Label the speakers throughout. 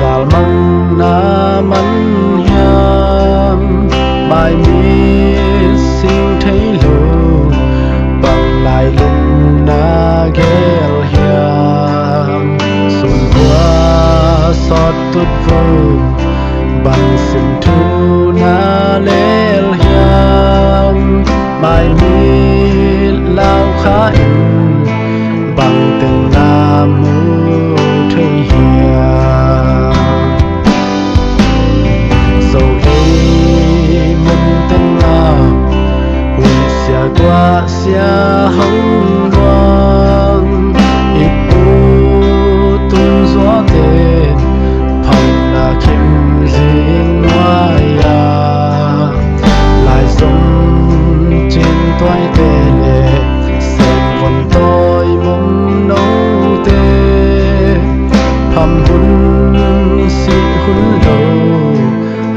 Speaker 1: Salmang naman hiam bài mi sinh thấy lù bằng lại lùng na ghel hiam xuân qua sọt tút vô bằng sinh thu na lel hiam bài mi lao khá in bằng từng nam mu thấy hiam qua xia hồng loang ít u tuôn gió tên phòng là kim riêng ngoài lại sống trên toái tê lệ xem vòng tôi mong nấu tê hầm hun xị hun lâu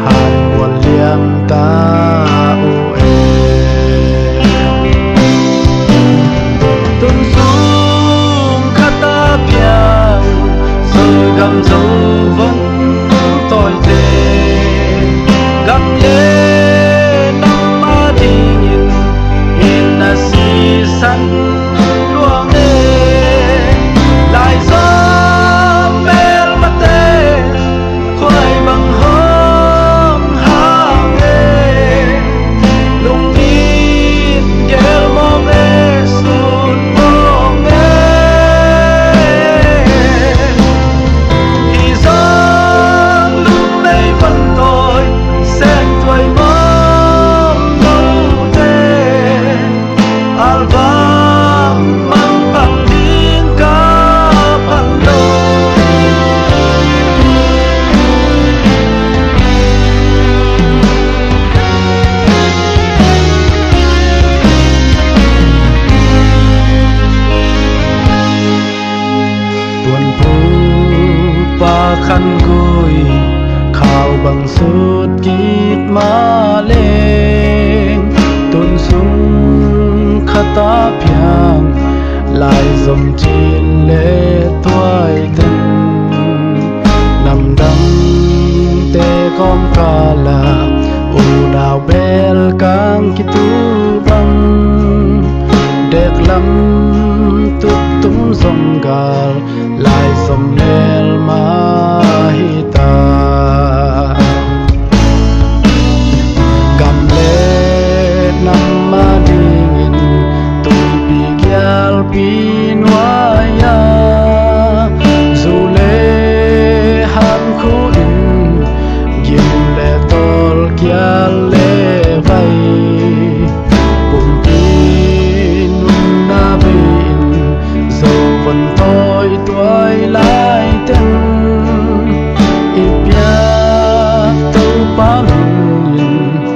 Speaker 1: hai nguồn liêm ta gầm dấu vẫn tôi tên gầm lên năm má thì nhìn là xì xanh luồng nê lại gió mel mắt tê khói bằng hôm hàng nê lung ít ghel mong nê sụt mong nê khăn gối khao bằng suốt kít má lên tuôn xuống khata piang lại dòng trên lệ toái thân nằm đắng tê con ca là u đào bel cang kitu băng đẹp lắm tút tung dòng gà lại dòng nel mahita gam le nam ma dingin tui pi gyal pinwaya zule ham khu in gim le tol gyal le vai bum pi nun na bin dầu vẫn tôi tuổi lại tên ipia tâu pa min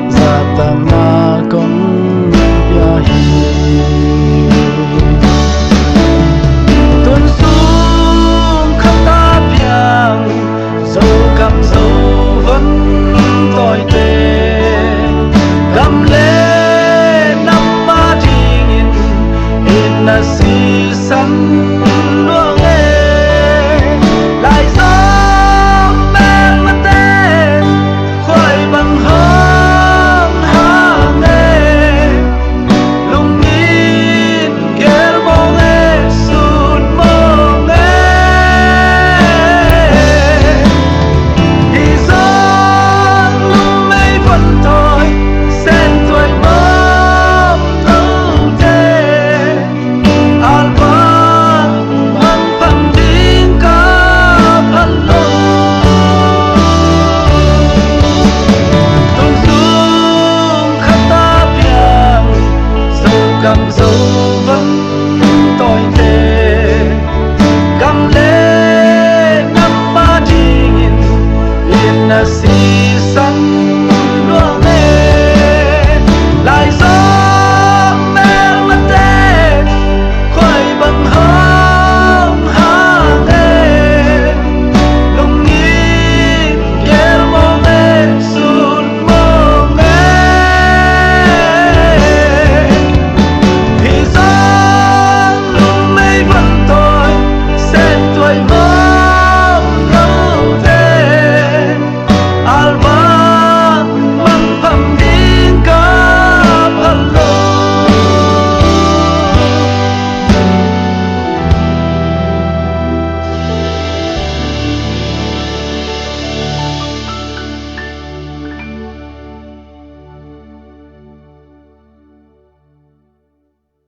Speaker 1: ra tam na công pia hi vẫn tôi tê cầm lên ngắm ba điên yên là xì xắn đua mê lại gió mê mất tê khói bằng hương hàng ê lung nhìn ghé mong ê sụt mong ê thì gió lung mây vẫn tôi sẽ tuổi mong lâu tê alban mang phàm tin cáp hello.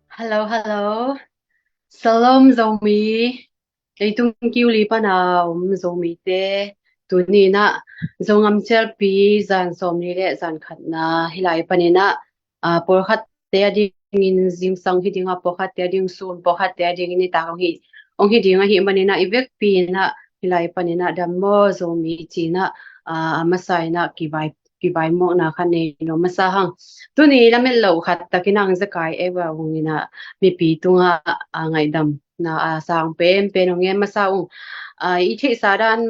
Speaker 2: Hello, hello. Salam zomi. Leitung kiu li pana zomi te. Tuni na zongam chel pi zan som ni le zan khat na hilai panina por khat te ding in jing sang hi dinga por khat te ding sun por khat te ding ni ta ong hi dinga hi manina ivek pi na hilai panina dammo zomi chi na masai na ki vai mo na khane no masa hang tuni lamel lo khat takinang zakai ewa ngina mi pi tunga ngai dam na sang pen ong em masa ung i the sadan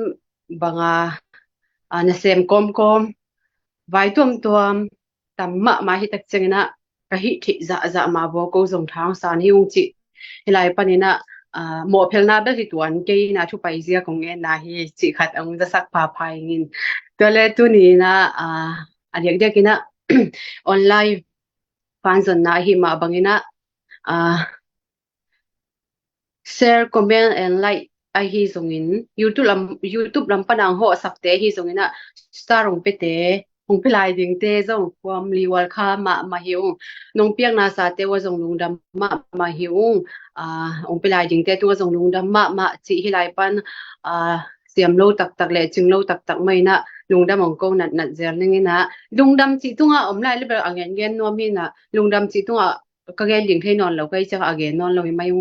Speaker 2: banga na sem kom vai tuam tamma ma hi tak chengna ka hi thi za ma bo ko zong thang san hi ung chi hilai panina mo phelna bel hi tuan ke na thu pai zia kong en na hi chi khat ong za sak pa phai ngin tole tu ni na adek dek ina online fanzon na hi ma bangina share comment and like ai hi zongin YouTube lam panang ho sakte hi zongina star ong pete ong pilai ding te zong kwam liwal kha ma hiung nong piak na sa te wa zong lungdam ma hiung ong pilai ding te tu wa zong lungdam ma chi hilai pan siam lo tak le ching lo tak mai na lungdam ong ko nat zer ningina lungdam chi tunga om lai le ber angen gen no mi na lungdam chi tunga ka gen ding thei non lo kai cha again non lo mai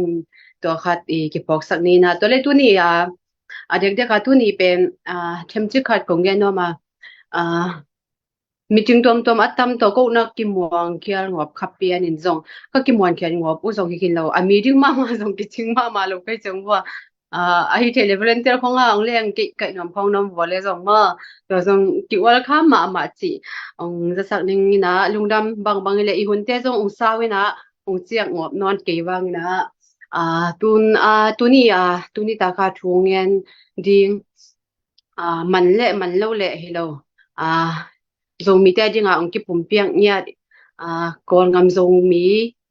Speaker 2: ตัวขัดอีกปอกสักนี้นะตัวเล็กตัวนี้เด็กๆตัวนี้เป็นเทมจิขัดของแกเนาะมามีจึงตัวอัตตมตัวก็นักกิมวงเขียนงบขับเปียนินจงก็กิมวงเขียนงบอุจงกินเรามีจึงมาจงกิจึงมาลูกไปจงว่าไอ้เทเลเวนเตอร์ของเราเลี้ยงกิไก่น้ำพองน้ำวัวเลยจงมาตัวจงกิว่าข้ามมาจีจะสักนึงนะลุงดำบางเลยอีหุ่นเต้จงสาวนะเจียงงบนอนเกี่ยวนะตุนี่ตาคาทวงเงินดิ่งมันเล่าเละให้เราทรงมีแต่จริงองค์กิปุ่มเปียงเนี่ยก่อนงำทรงมี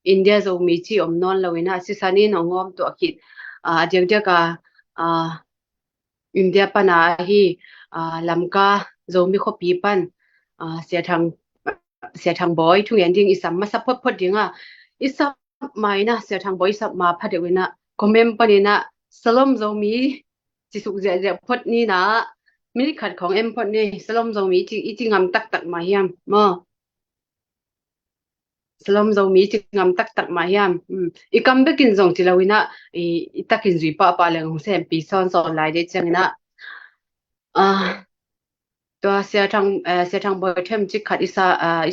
Speaker 2: อินเดียทรงมีที่อมนอนเราเนะสิสานี่น้องงอมตัวคิดเดี๋ยวอินเดียปัญหาที่ลำกาทรงมีข้อปีปันเสียทางบอยทุกอย่างดิ่งอีสัมมาซับพอดดิ่งอีสัมไม่นะเสียทางบอยสับมาพัดเดวินะคอมเมนต์ปนีนะสลมทรงมีจิสุกเจพดนี่นะมิลิขัดของเอ็มพดนี่สลมทรงมีจิงำตักมาเฮียมสลมทรงมีจิงำตักมาเฮียมอีกำเบกินทรงจิลาวินะอีตักินจุยป้าเลยของเซมปีซ้อนหลายเดจังนะตัวเสียทางบอยเทมจิขัดอิ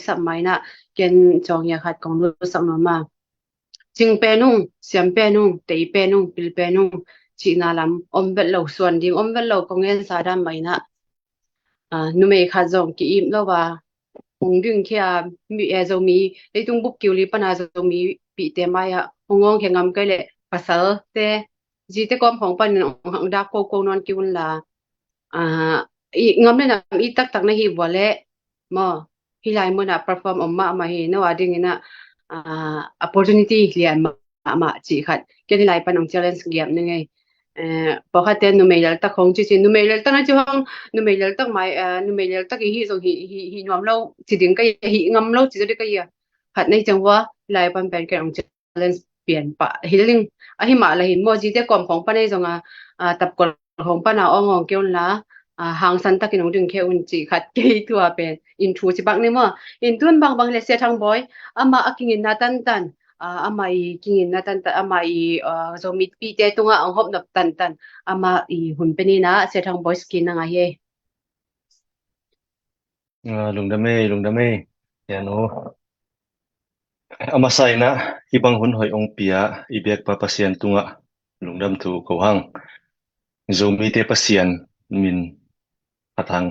Speaker 2: สไม่นะเกณฑ์จองยาขัดของรู้สักหน่อยมาจิงเปนุ่งเสียมเปนุ่งเตยเปนุ่งปิลเปนุ่งชีนาลำอมเบลโลส่วนดิ่งอมเบลโลกงเงินสาดามไม่นะนุ่มเอขาจงกีอิมแล้วว่าหงดึงแค่มีจงมีในตรงบุกกิวลีปนาจงมีปีเตมายหงงแข่งงำก็เลยภาษาแต่จีเตกอมของปันของดักโกนอนกิวนละอีงำเลยนะอีตักนะฮีบัวเละมอฮิไลมันอะperform ออกมาเห็นว่าดิ่งนะopportunity เรียนมาจีขัดแค่ที่ไลปันของ challenge เกี่ยมนึงไงพอขัดเต้นนุ่มเอลตักของจีนุ่มเอลตักนะจีห้องนุ่มเอลตักไม่นุ่มเอลตักฮีส่งฮีนวมเล่าจีดึงก็ฮีงำเล่าจีจะได้ก็ยังขัดในจังหวะไลปันเป็นแค่ของ challenge เปลี่ยนปะฮิลิงฮิมาละฮิโมจีเตกอมของปันในจังตับกอลของปันอ่องเกี่ยวละhàng san ta kinong ding ke un chi khat ke tua pen in thu chi bak ni mo in tun bang le se thang boy ama aking in na tan ama I kingin na tan ama I zomi pi te tunga ang hop nap tan ama I hun peni na se thang boys kin na nga he
Speaker 3: lungdame yano amasai na ibang hun hoi ong pia ibek pa pasien tunga lungdam tu ko hang zomi te pasien min athang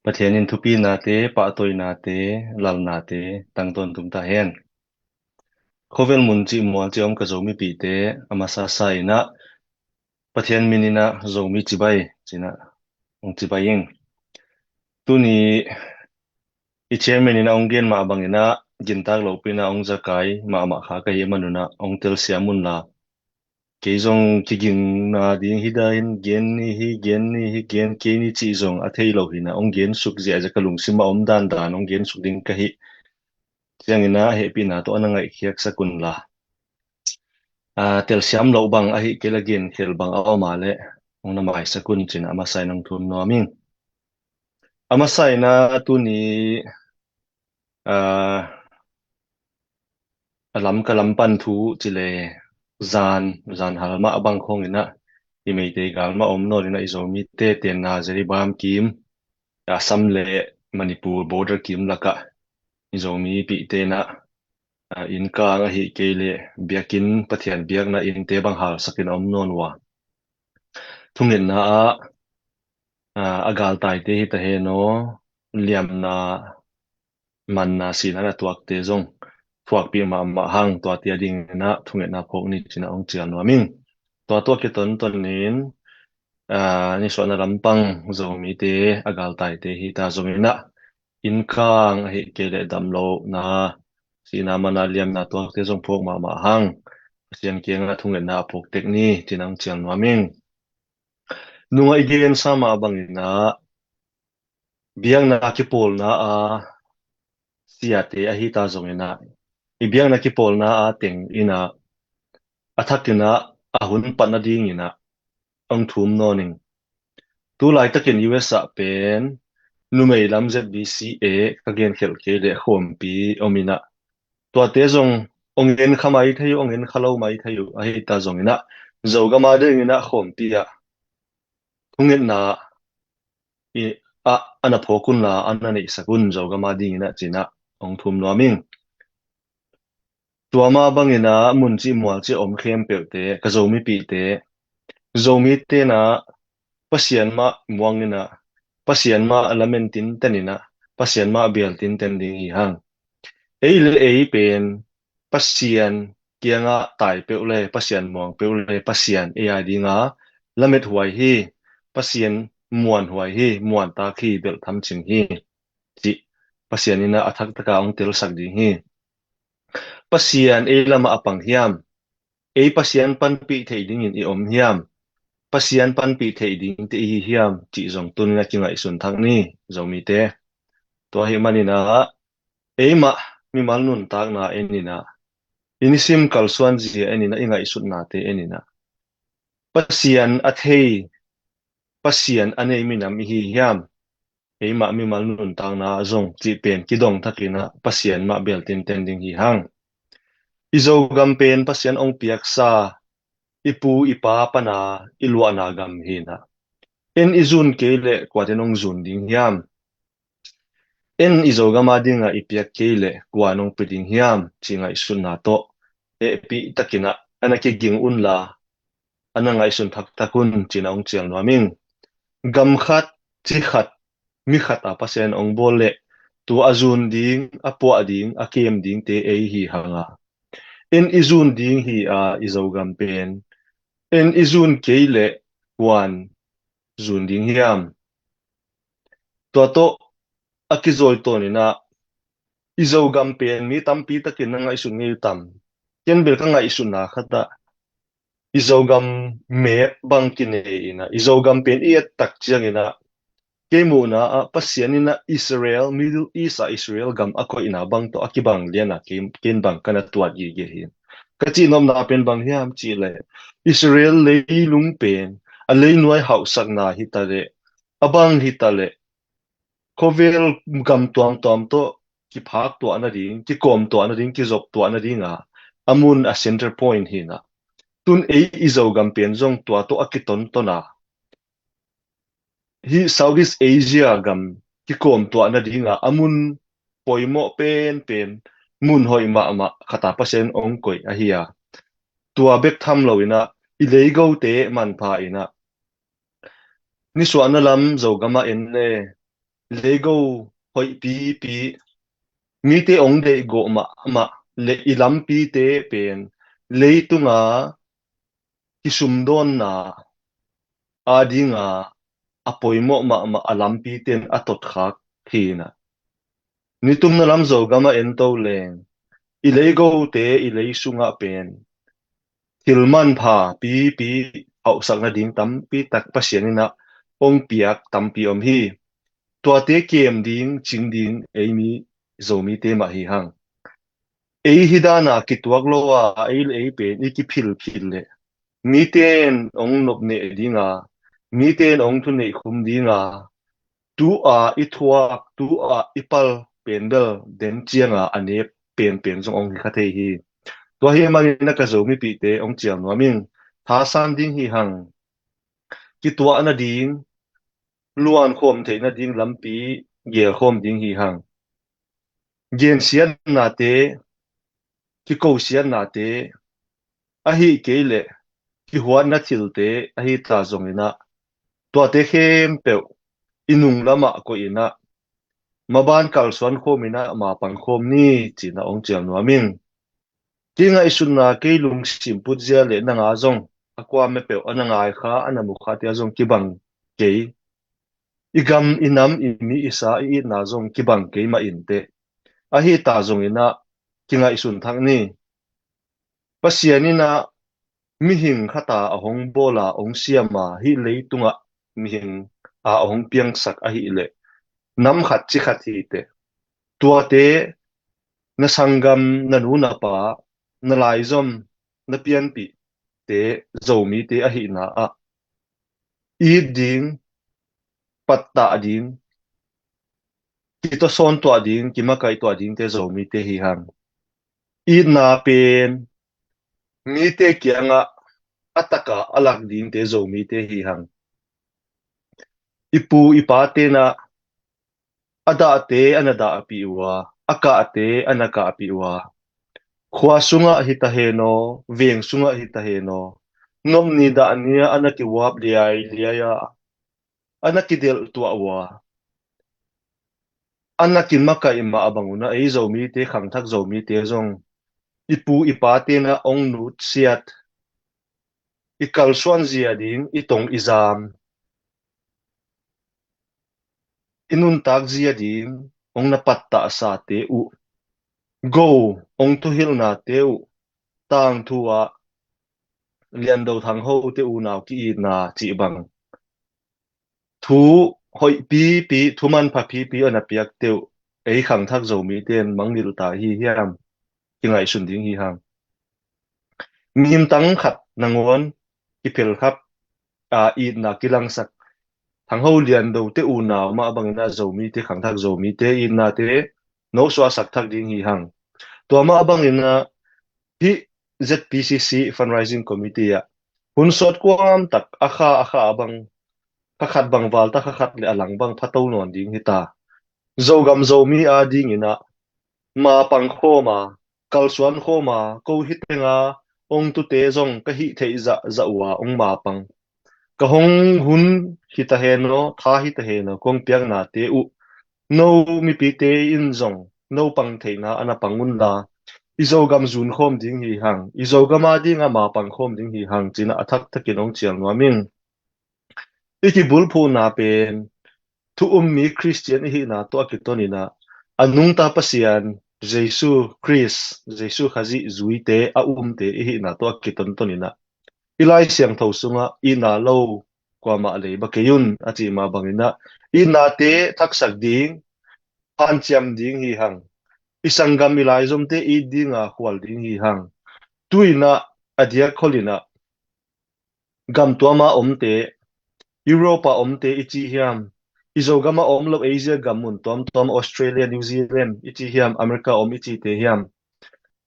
Speaker 3: pathianin thupi na te pa toy na te lal na te tang ton tum ta hen khovel mun chi mo chi om ka zomi pi te amasa sai na pathian minina zomi chibai china ong chibai yeng tuni I chairman ina ong gen ma bangina jintak lo pina ong zakai ma kha ka yemanuna ong tel siamun la keizong kiging na ding hidain gen ni hi gen ke ni chi zong a thei lo hina ong gen suk zia ja kalung sima om dan ong gen suk ding ka hi chiangina he pina to anangai khiak sakun la tel siam lo bang a hi kelagen khel bang a ma le ong na mai sakun chin ama sai nang thun no aming ama sai na tu ni alam kalam pan thu chile zan halma abang khong ina imei te galma omno ina izomi te ten na zeri bam kim assam le manipur border kim laka izomi pi te na in ka nga hi kele biakin pathian biak na in te bang hal sakin omnon wa thungin na agal tai te hi ta he no liam na man na sina na tuak te zong fuak pi ma hang to tia ding na thunge na phok ni china ong chian wa ming to ke ton nin ni so na lampang zomi te agal tai te hi ta zomi na in kang hi ke le dam lo na sina mana liam na to te zong phok ma hang sian ke nga thunge na phok tek ni china ong chian wa ming nunga igen sama bangina biang na ki pol na siate a hi ta zongina ibiang na ki pol na teng ina athakina ahun patna ding ina ang thum noning tu lai takin US a pen numei lam ZBCA kagen khel ke le khompi omina to te zong ongen khamai thayu ongen khalo mai thayu a hi ta zongina zoga ma de ina khompi a thungen na I ana phokun la anani sakun zoga ma ding ina china ong thum no aming tuama bangina munchi mual chi om khem peute ka zomi pi te zomi te na pasian ma muangina pasian ma lamentin tanina pasian ma bialtin ten ding hi hang eile ei pen pasian kianga tai peule pasian muang peule pasian e ai dinga lamet huai hi pasian muan huai hi muan ta khi bel tham ching hi chi pasian ina athak taka ong tel sak ding hi pasian e lama apang hiam e pasian pan pi thei ding in I om hiam pasian pan pi thei ding te hi hiam chi zong tun na ki ngai sun thang ni zomi te to hi manina e ma mi mal nun tak na enina inisim kalsuan ji enina ingai sun na te enina pasian athei pasian anei minam hi hiam e ma mi mal nun tak na zong chi pen ki dong thakina pasian ma bel tin ten ding hi hang izo gam pen pasian ong piak sa ipu ipa pana ilwa na gam hina en izun kele kwatenong zun ding hiam en izo gama dinga ipiak kele kwanong piding hiam chinga isun na to e pi takina anake ging unla ananga isun thak takun china ong chiang noming gam khat chi khat mi khat a pasen ong bolle tu azun ding apo ading akem ding te ei hi hanga en izun ding hi a izo gam pen en izun kele kwan zun ding hiam to akizol to ni na izo gam pen mi tampi takin na nga isun ngil tam ken bel ka nga isun na khata izo gam me bang kine ina izo gam pen iet tak chiang ina kemu na pasian ina Israel Middle East a Israel gam ako ina bang to akibang liana ken bang kana tuat gi ge hin kachi nom na pen bang hiam chi le Israel le lung pen a le nuai hau sak na hitale abang hitale kovel gam tuam to ki phak to ana ding ki kom to ana ding ki zop to ana ding amun a center point hi na tun izo gam pen zong tua to akiton to na hi Southeast Asia gam ki kom tua na dinga amun poimo pen mun hoi ma khata pasen ong koi a hiya tua bek tham lo ina ilego te man pha ina ni suana lam zo gama en le lego hoi pi mi te ong de go ma le ilam pi te pen leitunga kisum don na adinga apoimo ma alam pi ten atot khak hina nitum na lam zo gama en to leng ilego te ilei sunga pen tilman pha pi au sak na ding tam pi tak pasianina ong piak tam pi om hi tua te kem ding ching ding eimi zomi te ma hi hang ei hidana kituak lowa ei pen iki phil le mi ten ong nop ne dinga mi ten ong thu nei khum dinga tu a i thuak tu a ipal pendel den chianga ane pen jong ong kha thei hi tua hi mari na ka zomi pi te ong chiam no min tha san ding hi hang ki tua na ding luan khom thei na ding lampi gel khom ding hi hang gen sian na te ki ko sian na te a hi ke le ki huan na thil te a hi ta zong ina tua te khem pe inung lama ko ina maban kal suan khom ina ma pang khom ni china ong chiam no min kinga isun na ke lung sim put zia le na nga zong akwa me pe ananga kha anamu kha tia zong ki bang ke igam inam imi isa I na zong ki bang ke ma in te a hi ta zong ina kinga isun thang ni pasiani na mi hing khata ahong bola ong siama hi leitunga mi hing a ahong piang sak a hi le nam khat chi khat hi te tua te na sangam na nu na pa na lai zom na pian pi te zomi te a hi na a I ding patta ding ki to son to ding ki ma kai to ding te zomi te hi hang I na pen mi te kianga ataka alak din te zomi te hi hang ipu ipa te na ada te anada api wa aka te anaka api wa khwa sunga hita heno veng sunga hita heno nom ni da ania anaki wap liaya anaki del tua wa anaki maka ima abanguna ei zomi te khang thak zomi te zong ipu ipa te na ong nut siat ikal suan zia ding itong izam inun tak zia ding ong na patta sa te u go ong tu hil na te u tang thua lian do thang ho te u naw ki I na chi bang thu hoi pi thuman pha pi ana piak te u ei khang thak zo mi ten mangnil ta hi hiam ki ngai sun ding hi hang mihim tang khat nangon ki phel khap I na kilang sak thang ho lian do te u naw ma bang na zo mi te khang thak zo mi te I na te no swa sak thak ding hi hang to ma bang ina hi ZPCC fundraising committee ya hun sot kwam tak akha abang pakhat bang wal ta khat le alang bang phato non ding hita zogam zomi a ding ina ma pang khoma kalsuan khoma ko hitenga ong tu te zong ka hi thei za wa ong ma pang ka hong hun hita heno tha hita heno kong piang na te u no mi pi te in zong no pang theina ana pangun la izogam zun khom ding hi hang izogama ding ama pang khom ding hi hang china athak thakin ong chiang nuamin iki bulphu na pen thu mi Christian hi na to akitoni na anung ta pasian Jesu khazi zuite a te hi na to akiton toni na ilai siang tho sunga I na lo kwa ma le bakeyun achi ma bangina I na te thaksak ding han chiam ding hi hang isangam ilai zom te I dinga khwal ding hi hang tuina adia kholina gam tuama omte Europa omte ichi hiam izogama omlo Asia gamun tom Australia New Zealand ichi hiam America om ichi te hiam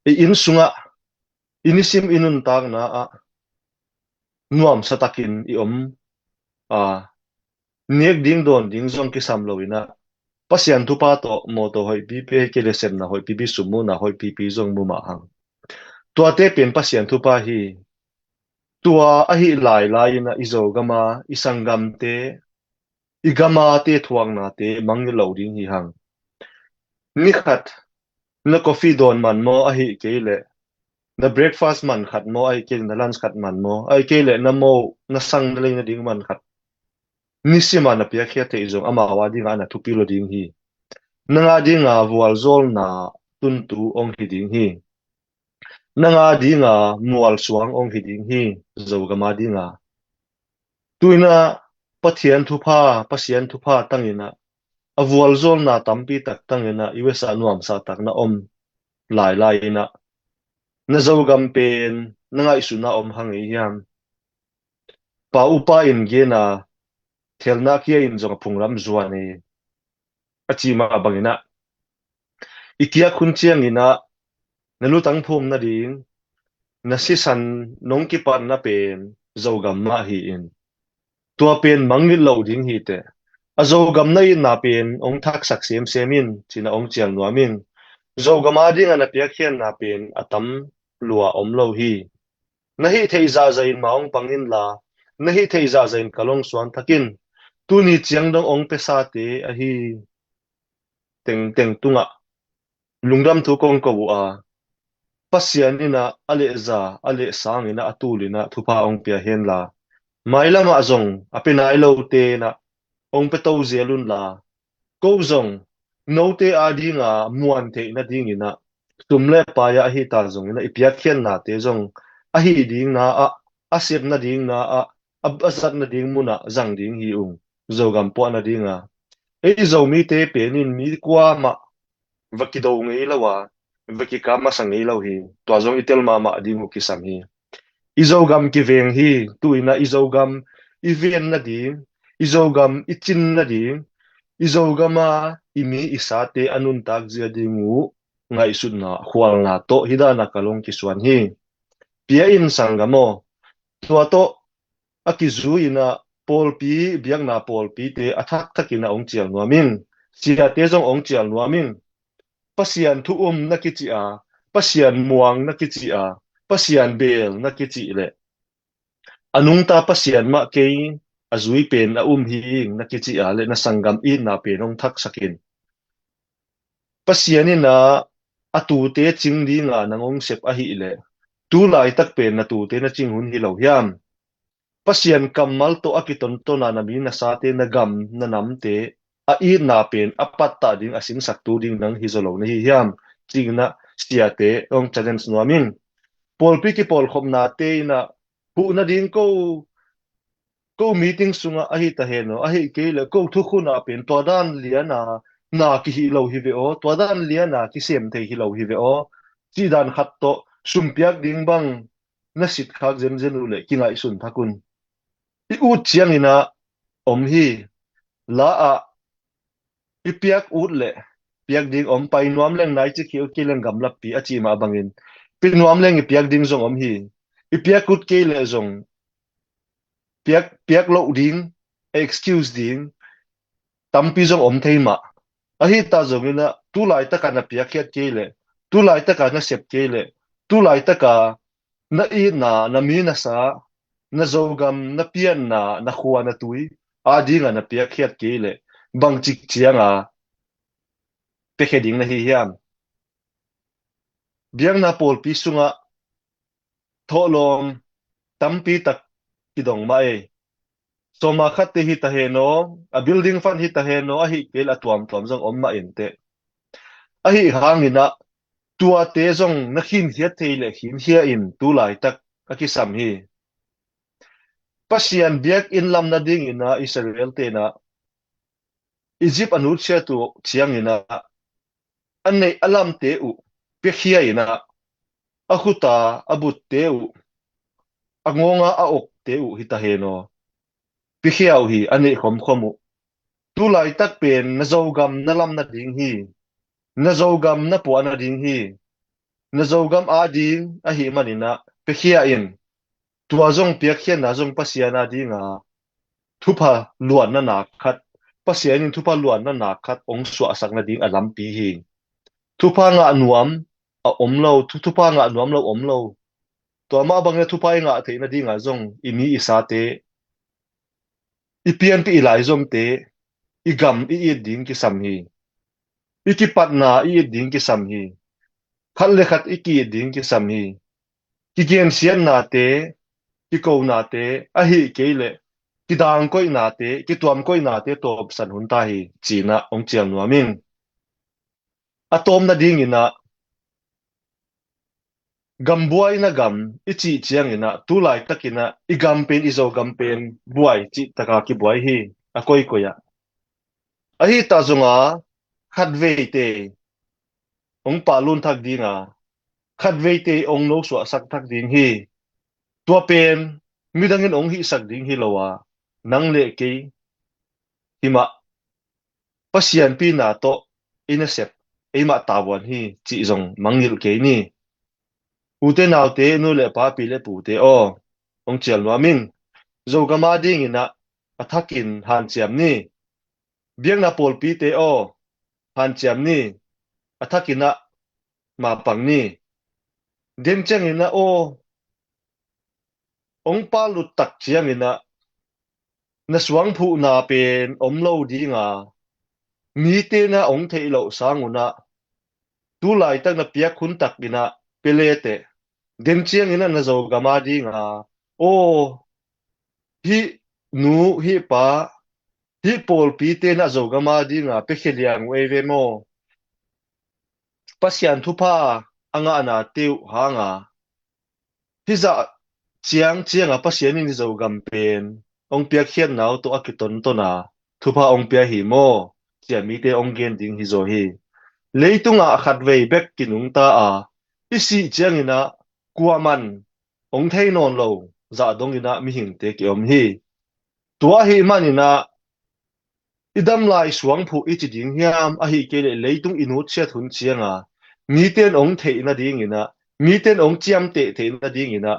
Speaker 3: in sunga inisim inun tak na a nuam satakin i a nek ding don ding zong ki sam loina pasian tu pa to mo to hoi pi pe ke le sem na hoi pi bi sumu na hoi pi pi zong mu ma hang tua te pen pasian tu pa hi tua a hi lai lai na izo gama isangam te igama te thuang na te mang lo ding hi hang ni khat na coffee don man mo a hi ke le na breakfast man khat mo ai ke na lunch khat man mo ai ke le na mo na sang na le na ding man khat ni si man na pia khia te izong ama wa ding ana thupi lo ding hi na nga ding a wal zol na tun tu ong hi ding hi na nga ding a mual suang ong hi ding hi zo ga ma ding a tuina pathian thu pha pasian thu pha tangina a wal zol na tampi tak tangina iwesa nuam sa tak na om lai lai na na zo gam pen na nga isu na om hang hi hiam pa upa in ge na thelna kia in zong phunglam zuani achi ma bangina ikia khun chiang ina na lu tang phum na ding na si san nong ki pan na pen zo gam ma hi in tua pen mangi lo ding hi te a zo gam na in na pen ong thak sak sem semin china ong chiang nuamin zo gama ding ana pia khian na pen atam lua om lo hi na hi thei za za in maong pangin la na hi thei za za in kalong suan thakin tu ni chiang dong ong pe sa te a hi teng teng tunga lungram thu kong ko a pasian ina ale za ale sang ina atulina thupa ong pia hen la maila ma zong apina ilo te na ong pe to zelun la ko zong no te adi nga muan te na ding ina tumle pa ya hi ta zong ina ipia khian na te zong a hi ding na a asir na ding na a abasat na ding muna zang ding hi zo gam po na ding a e zo mi te penin mi kwa ma vaki do ngei lawa vaki ka ma sang ngei lo hi to zong itel ma ding ki sam hi izogam ki veng hi tuina izogam iven na ding izogam ichin na ding izogama imi isate anun tak zia dingu ngai sun na khwal na to hidana kalong ki swan hi pia in sangamo tua to akizu ina polpi biang na polpi te athak thakina ong chial nuamin sia te jong ong chial nuamin pasian thu na kichi a pasian muang na kichi a pasian bel na kichi le anung ta pasian ma ke azui pen a hi na kichi a le na sangam i na pe nong thak sakin pasian na atu te ching di nga nangong sep a hi le tu lai tak pen na tu te na ching hun hi lo hiam pasian kamal to akiton to na mi na sa te na gam na nam te a i na pen apat ta ding asing sak tu ding nang hi zolo na hi hiam ching na sia te ong challenge no amin pol pi ki pol khom na te na hu na ding ko meeting sunga ahi ta heno ahi ke le ko thu khuna pen to dan liana na ki hi lo hi ve o to dan liana ki sem the hi lo hi ve o chi dan khat to sumpiak ding bang na sit khak zen zen u le ki ngai sun thakun I u chiang ina om hi la a I piak ut le piak ding om pai nuam leng nai chi khiu ki leng gam lap pi achi ma bangin pi nuam leng I piak ding zong om hi I piak ut ke le zong piak piak lo ding excuse ding tampi zong om thei ma a hi ta zong ina tu lai ta kana piak khiat ke le tu lai ta kana sep ke le tu lai ta ka na I na mi na sa na zogam na pian na khuwa na tui a dinga na piak khiat ke le bang chik chianga pe kheding na hi hiam biang na pol pi sunga tholom tampi tak kidong ma e soma khat te hi ta he no a building fan hi ta he no a hi kel atwam twam jong om ma en te a hi hangina tua te jong na khin hiat thei le khin hia in tu lai tak a ki sam hi pasian biak in lam na ding ina Israel te na Egypt anu chia tu chiang ina anei alam te u pe khia ina a khuta abut te u angonga a ok te u hi ta he no pi khiau hi anei khom khomu tu lai tak pen na zogam na lam na ding hi na zogam na pu na ding hi na zogam a ding a hi manina pe khia in tua zong pia khian na zong pasiana dinga thupa luan na na khat pasian in thupa luan na na khat ong suwa sak na ding alam pi hi thupa nga nuam a omlo thupa nga nuam lo omlo to ma bang na thupa nga the na dinga zong imi isa te ipian pi ilai zom te igam I ding ki sam hi iki patna ding ki sam hi khat le khat iki ding ki sam hi ki gen sian na te ki ko na te a hi ke le ki dang koi na te ki tuam koi na te top san hun ta hi china ong chiam nuamin atom na ding ina gam buai na gam ichi chiang ina tu lai takina igam pen izo gam pen buai chi taka ki buai hi akoi koya a hi ta zonga khat ve te ong pa lun thak dinga khat ve te ong no so sak thak ding hi tua pen midangin ong hi sak ding hi lowa nang le ke hima pasian pi na to ina sep ema tawon hi chi zong mangil ke ni ute naw te nu le pa pi le pu te o ong chial wa min zo gama ding ina athakin han chiam ni biang na pol pi te o han chiam ni athakina ma pang ni den chang ina o ong pa lu tak chiang ina na suang phu na pen om lo di nga mi te na ong thei lo sanguna tu lai tak na pia khun tak ina pelete den chiang ina na zo gama di nga o hi nu hi pa hi pol pi te na zo gama di nga pe kheliang we ve mo pasian thu pa anga na teu ha nga hi za chiang chiang a pasian ni zo gam pen ong pia khian nau to akiton to na thu pa ong pia hi mo chia mi te ong gen ding hi zo hi leitunga khat vei bek kinung ta a isi chiang ina kuaman ong thei non lo za dong ina mi hing te ki om hi tua hi manina idam lai suang phu ichi ding hiam a hi ke le leitung inu che thun chianga mi ten ong thei na ding ina mi ten ong chiam te thei na ding ina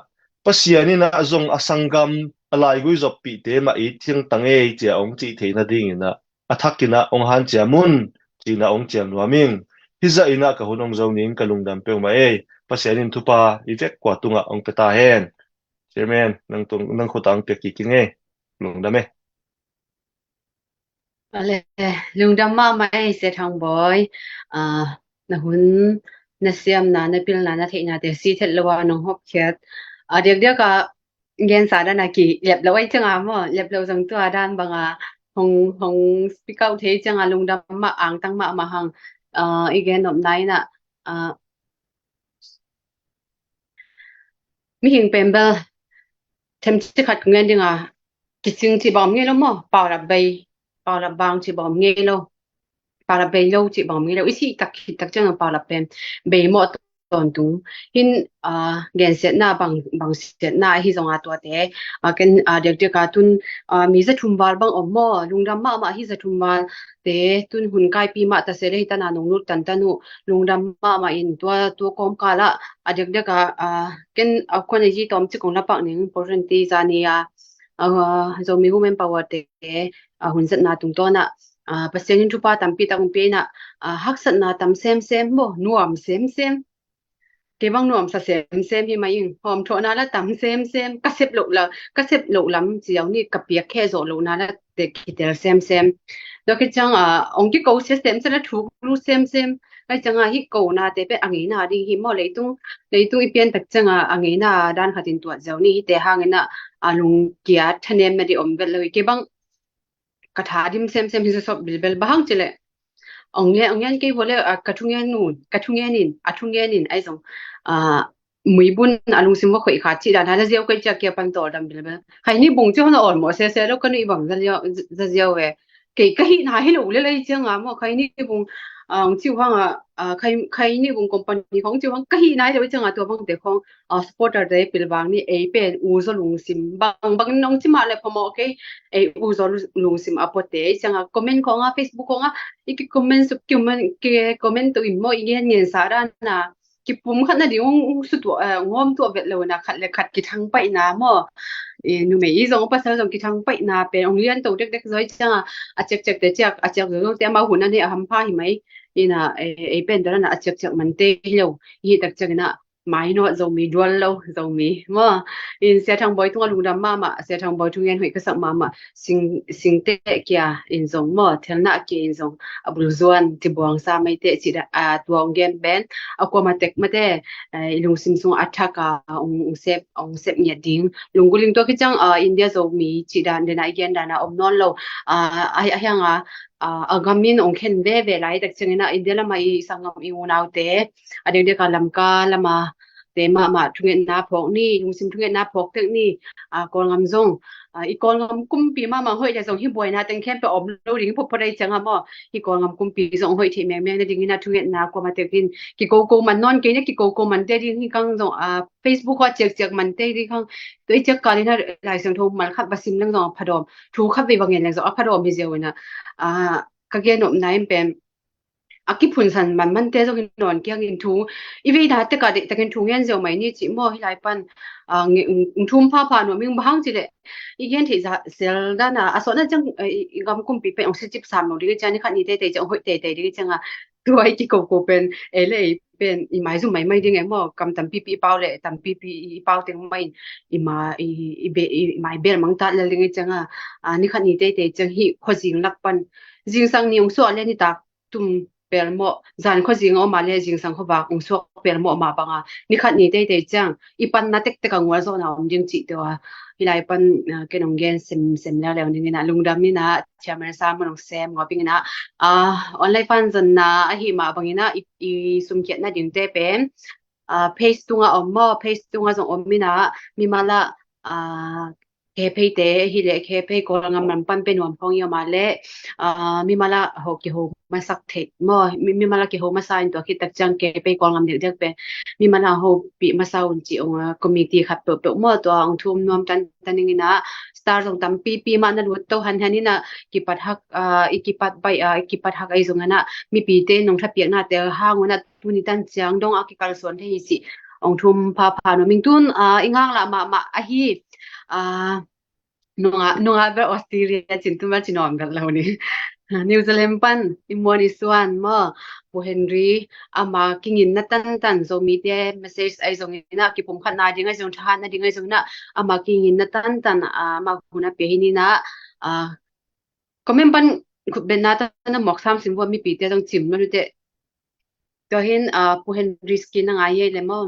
Speaker 3: pasiani na zong asangam alai gui zop pi te ma I thiang tange chia ong chi thei na ding ina athakina ong han chia mun china ong chiam nuaming hiza ina ka hunong zo ning ka lungdam pe ma e pasianin thupa I vek kwa tunga ong peta hen chairman nang khotang pe ki kinge lungdame
Speaker 2: Ale lungdam ma mai se thang boy na hun na siam na pil na the na te si thet lawa nong hop khet dek dek ka gen sa da na ki lep lawai changa mo lep lo jang tu adan banga hong hong speak out the changa lungdam ma ang tang ma hang igen nom nai na mi hing pembel them chi khat ngen dinga chi ching chi bom nge lo mo pa ra bang chi bom nge lo para bay lâu chị bảo mi lâu ít khi tắc chân para pen bay mo ton tu hin gen set na bang set na hi zong atwa te ken dek dek ka tun mi za thum wal bang om mo lungdam ma hi za thum wal te tun hun kai pi ma ta se re ta na nong nu tan tanu lungdam ma in to kom kala dek dek ka ken kon ji tom chi kong la pak ning important ti za ni zo mi women power te hun zat na tung to na pasien thu pa tampi ta kong pe na haksat na tam sem mo nuam sem ke bang nuam sa sem hi mai hom tho na la tam sem ka sep lo lam chiang ni ka pia khe zo lo na la te ki tel sem do ke chang ong ki ko system sa na thu lu sem kai chang hi ko na te pe angi na ding hi mo leitung I pian tak chang angi na dan khatin tu zau ni te hang na alung kia thanem na di om vel lo ke bang ka tha dim sem hi so bilbel bahang chile ongyan ke hole kathungen in ai song mui bun alung sim ko khoi kha chi dan hala zeu kai cha ke pan tor dam bilbel khai ni bung chu na or mo se lo kan I bang za zeu we ke ka hi na hi lo le lai chang mo khai ni bung chiu hang khai ni bung company khong chiu hang ka hi nai lo chang to bang te khong supporter de pil bang ni e pen u zo lung sim bang nong chi ma le phomo ke e u zo lung sim apote chang comment khong Facebook khong iki comment sub comment ke comment to immo igen ngen sa ra na ki pum khat na ding su to ngom to vet lo na khat le khat ki thang pai na mo nu me i zong pa sa zong ki thang pai na pe ong lian to dek dek zoi changa a chek chek te chak a chek zo te ma hun na ne ham pha hi mai ina e pen dara na a chek chek man te lo hi tak chek na mai no zo mi dual lo zo mi mo in se thang boy tung lu dam ma ma se thang boy tung yan hui ka sak ma ma sing te kya in zong mo thel na ki in zong abul zuan ti buang sa mai te chi da a tuang gen ben akwa ma tek ma te ilung sim sung athaka ong sep nya ding lungguling to ki chang india zo mi chi dan de na gen da na om non lo ai hanga agamin ong khen ve lai tak changena india la mai sangam ingunau te adeng de kalam ka lama te ma thungen na phok ni lungsim thungen na phok tek ni kol ngam zong i kol ngam kumpi ma hoi ja zong hi boy na teng khem pe om lo ring pho phai changa mo hi kol ngam kumpi zong hoi thi meng meng na ding na thungen na ko ma tekin ki ko man non ke ne ki ko man te ding hi kang zong facebook wa chek chek man te ding kang toi chek ka ni na lai sang thong mal khat basim lang zong phadom thu khat ve bang yen lang zong phadom bi zewina ka gen nom naim pem aki phun san man te zo hin non kyang in thu I ve da te ka de takin thu ngen zo mai ni chi mo hi lai pan thum pha no ming bang chi le I gen thi za sel da na aso na chang gam kum pi pe ong si chip sam no ri cha ni khat ni te chang hoi te ri chang tu ai ki ko pen ele pen I mai zu mai ding mo kam tam pi pau le tam pi pau teng mai I ma I be I mai ber mang ta le ling chang ni khat ni te chang hi kho jing lak pan jing sang ni ong so le ni ta tum per mo zan kho jing o ma le jing sang kho ba ong so per mo ma banga ni khat ni te chang I pan na tek tek ang wa zo na om jing chi to hilai pan kenong gen sem la le ning na lungdam ni na chairman sa mo sem ngoping na online fan zan na hi ma bangina I sum khet na ding te pen page tunga ommo page tunga zong omina mi mala ke pei te hi le ke pei ko ngam man pan pe nom phong yo ma le mi mala ho ki ho ma sak the mo mi mala ki ho ma sa in to ki tak chang ke pei ko ngam de pe mi mana ho pi ma sa un chi ong committee khat pe mo to ong thum nom tan ning na star jong tam pi ma na lut to han na ki pat hak ki pat bai ki pat hak ai zong na mi pi te nong tha pi na te ha ngona tu ni tan chang dong a ki kal son the hi si ong thum pha no ming tun ingang la ma a hi nunga ber Australia chin tu ma chinom gal lo ni New Zealand pan imoni swan mo bu Henry ama kingin na tan zo mi te message ai zong ina ki pum khat na ding ai zong tha na ding ai zong na ama kingin na tan ma huna pe ni na comment pan khut ben na ta na mok sam sim bo mi pi te jong chim no te to hin bu Henry skin na ngai ye le mo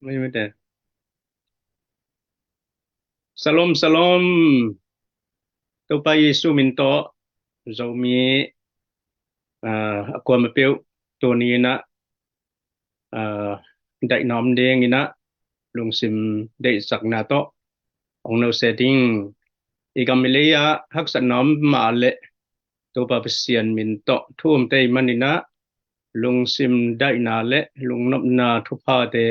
Speaker 4: ไม่แต่Salam to pa Yesu minto zomi ako mapeu to ni na dai nom ding ina lungsim dai sak na to ong no setting igamileya hak sa nom ma le to pa pasian minto thum te manina lungsim dai na le lungnop na thupa te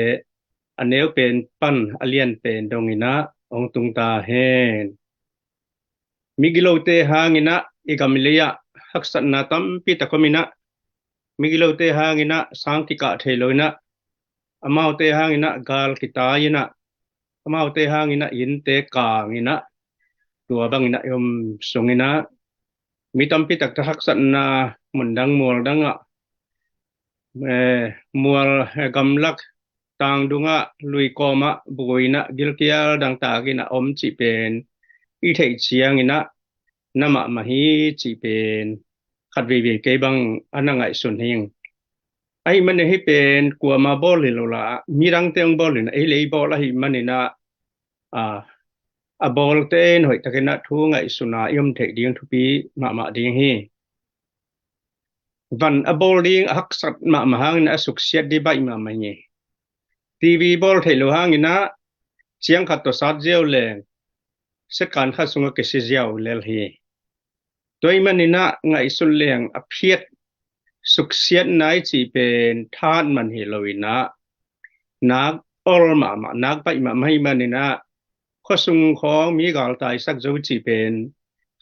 Speaker 4: aneu pen pan alien pen dongina ong tung ta hen migilote hangina igamileya haksat na tam pita komina migilote hangina sangkika theloina amaute hangina gal kitayina amaute hangina yinte kangina tua bangina yom sungina mitam pita haksat na mundang mual danga mual gamlak tang dunga lui koma buina gilkial dang tagina om chi pen I thei chiangina nama mahi chi pen khat vi ke bang anangai sun hing ai man hi pen kwa ma bol le la mirang teong bol na ai le bol hi manina a bol ten hoi takena thu ngai suna yom thei ding thu pi ma ding hi van a bol ding hak sat ma hang na suk siat di bai ma ni TV bol thei lo hangina chiang khat to sat jeu le set kan kha sunga ke si jiao lel hi toy manina ngai sul leng a phiet suk siat nai chi pen than man hi loina นักอลมานักไปมาไม่มันนี่นะข้อสุงของมีกาลตายสักจูจีเป็น